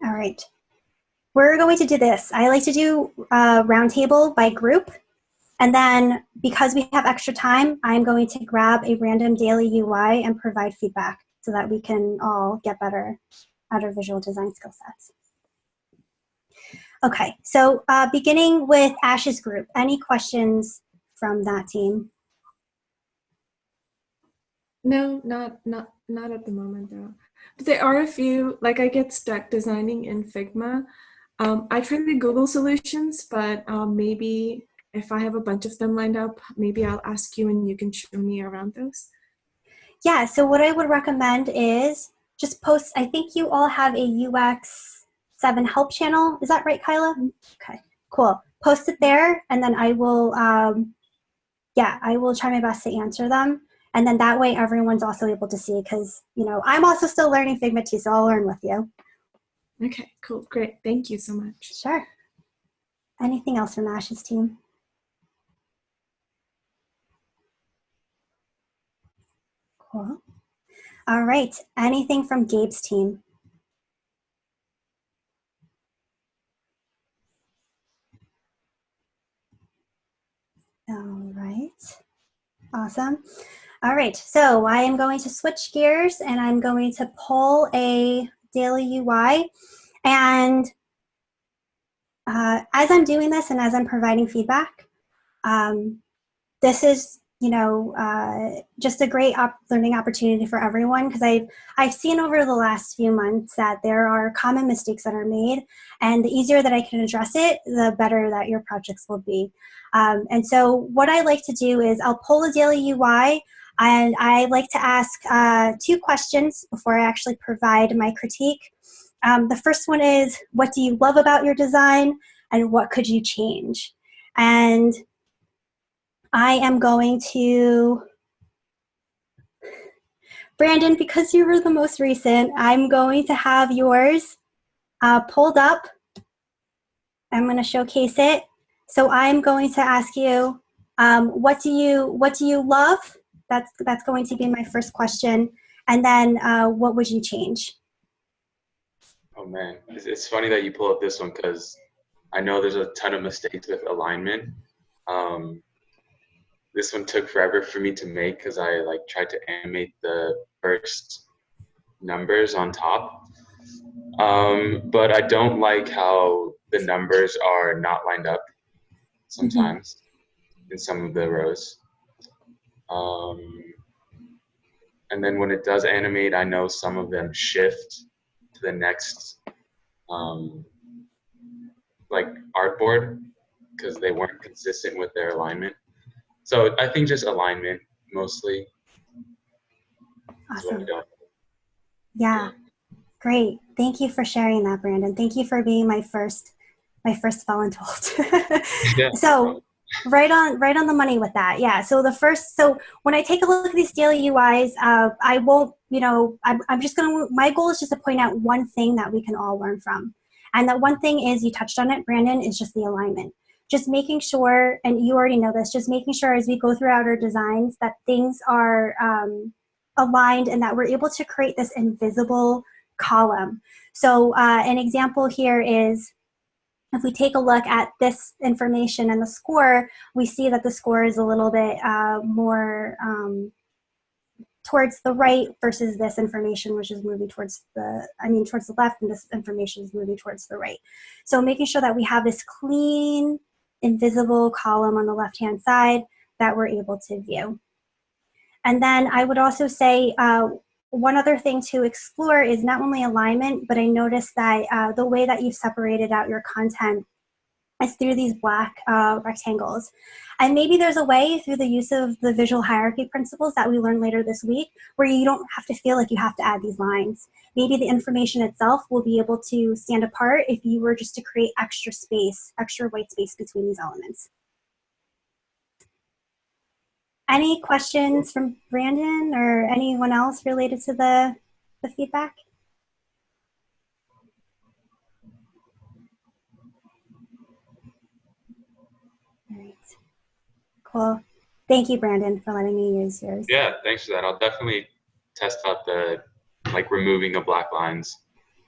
All right. We're going to do this. I like to do a roundtable by group. And then because we have extra time, I'm going to grab a random daily UI and provide feedback so that we can all get better at our visual design skill sets. Okay, so beginning with Ash's group, any questions from that team? No, not at the moment though. But there are a few, like I get stuck designing in Figma. I try the Google solutions, but maybe if I have a bunch of them lined up, maybe I'll ask you and you can show me around those. Yeah, so what I would recommend is just post, I think you all have a UX 7 help channel. Is that right, Kyla? Okay, cool. Post it there and then I will, yeah, I will try my best to answer them. And then that way everyone's also able to see because, you know, I'm also still learning Figma too, so I'll learn with you. Okay, cool, great. Thank you so much. Sure. Anything else from Ash's team? Cool. All right, anything from Gabe's team? All right, awesome. All right, so I am going to switch gears and I'm going to pull a daily UI. And as I'm doing this and as I'm providing feedback, this is, you know, just a great learning opportunity for everyone because I've seen over the last few months that there are common mistakes that are made, and the easier that I can address it, the better that your projects will be. And so what I like to do is I'll pull a daily UI, and I like to ask 2 questions before I actually provide my critique. The first one is, what do you love about your design, and what could you change? And I am going to, Brandon, because you were the most recent, I'm going to have yours pulled up. I'm going to showcase it. So I'm going to ask you, what do you love? That's going to be my first question. And then what would you change? Oh man, it's funny that you pull up this one because I know there's a ton of mistakes with alignment. This one took forever for me to make because I tried to animate the first numbers on top. But I don't like how the numbers are not lined up sometimes in some of the rows. And then when it does animate, I know some of them shift to the next artboard because they weren't consistent with their alignment. So I think just alignment mostly. Awesome. Yeah, great. Thank you for sharing that, Brandon. Thank you for being my first voluntold. Yeah. So right on the money with that. Yeah. So so when I take a look at these daily UIs, I won't, you know, I'm just my goal is just to point out one thing that we can all learn from. And that one thing is, you touched on it, Brandon, is just the alignment. Just making sure, and you already know this, just making sure as we go throughout our designs that things are aligned and that we're able to create this invisible column. So an example here is, if we take a look at this information and the score, we see that the score is a little bit more towards the right versus this information, which is moving towards towards the left, and this information is moving towards the right. So making sure that we have this clean, invisible column on the left-hand side that we're able to view. And then I would also say one other thing to explore is not only alignment, but I noticed that the way that you've separated out your content is through these black rectangles. And maybe there's a way through the use of the visual hierarchy principles that we learn later this week where you don't have to feel like you have to add these lines. Maybe the information itself will be able to stand apart if you were just to create extra space, extra white space between these elements. Any questions from Brandon or anyone else related to the feedback? All right. Cool. Thank you, Brandon, for letting me use yours. Yeah, thanks for that. I'll definitely test out the like removing the black lines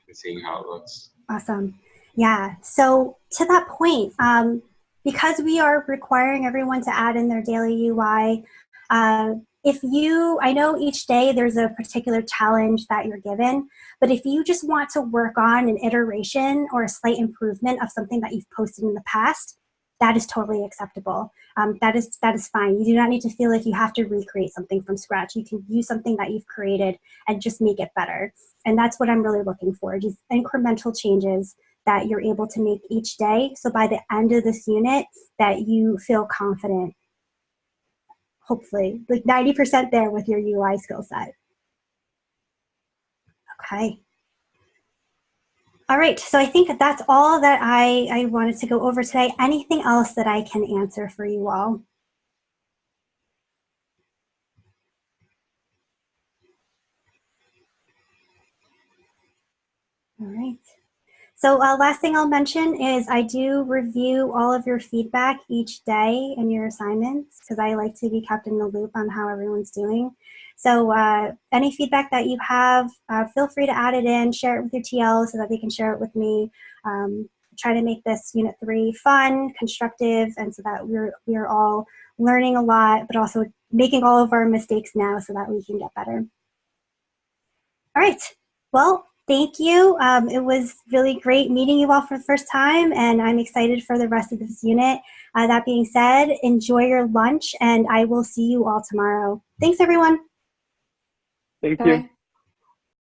and seeing how it looks. Awesome. Yeah. So to that point, because we are requiring everyone to add in their daily UI, I know each day there's a particular challenge that you're given, but if you just want to work on an iteration or a slight improvement of something that you've posted in the past, that is totally acceptable. That is fine. You do not need to feel like you have to recreate something from scratch. You can use something that you've created and just make it better. And that's what I'm really looking for, just incremental changes that you're able to make each day. So by the end of this unit, that you feel confident, hopefully, like 90% there with your UI skill set. Okay. All right, so I think that's all that I wanted to go over today. Anything else that I can answer for you all? All right. So last thing I'll mention is I do review all of your feedback each day in your assignments because I like to be kept in the loop on how everyone's doing. So any feedback that you have, feel free to add it in, share it with your TL so that they can share it with me. Try to make this Unit 3 fun, constructive, and so that we're all learning a lot, but also making all of our mistakes now so that we can get better. All right. Well, thank you. It was really great meeting you all for the first time, and I'm excited for the rest of this unit. That being said, enjoy your lunch, and I will see you all tomorrow. Thanks, everyone. Thank you.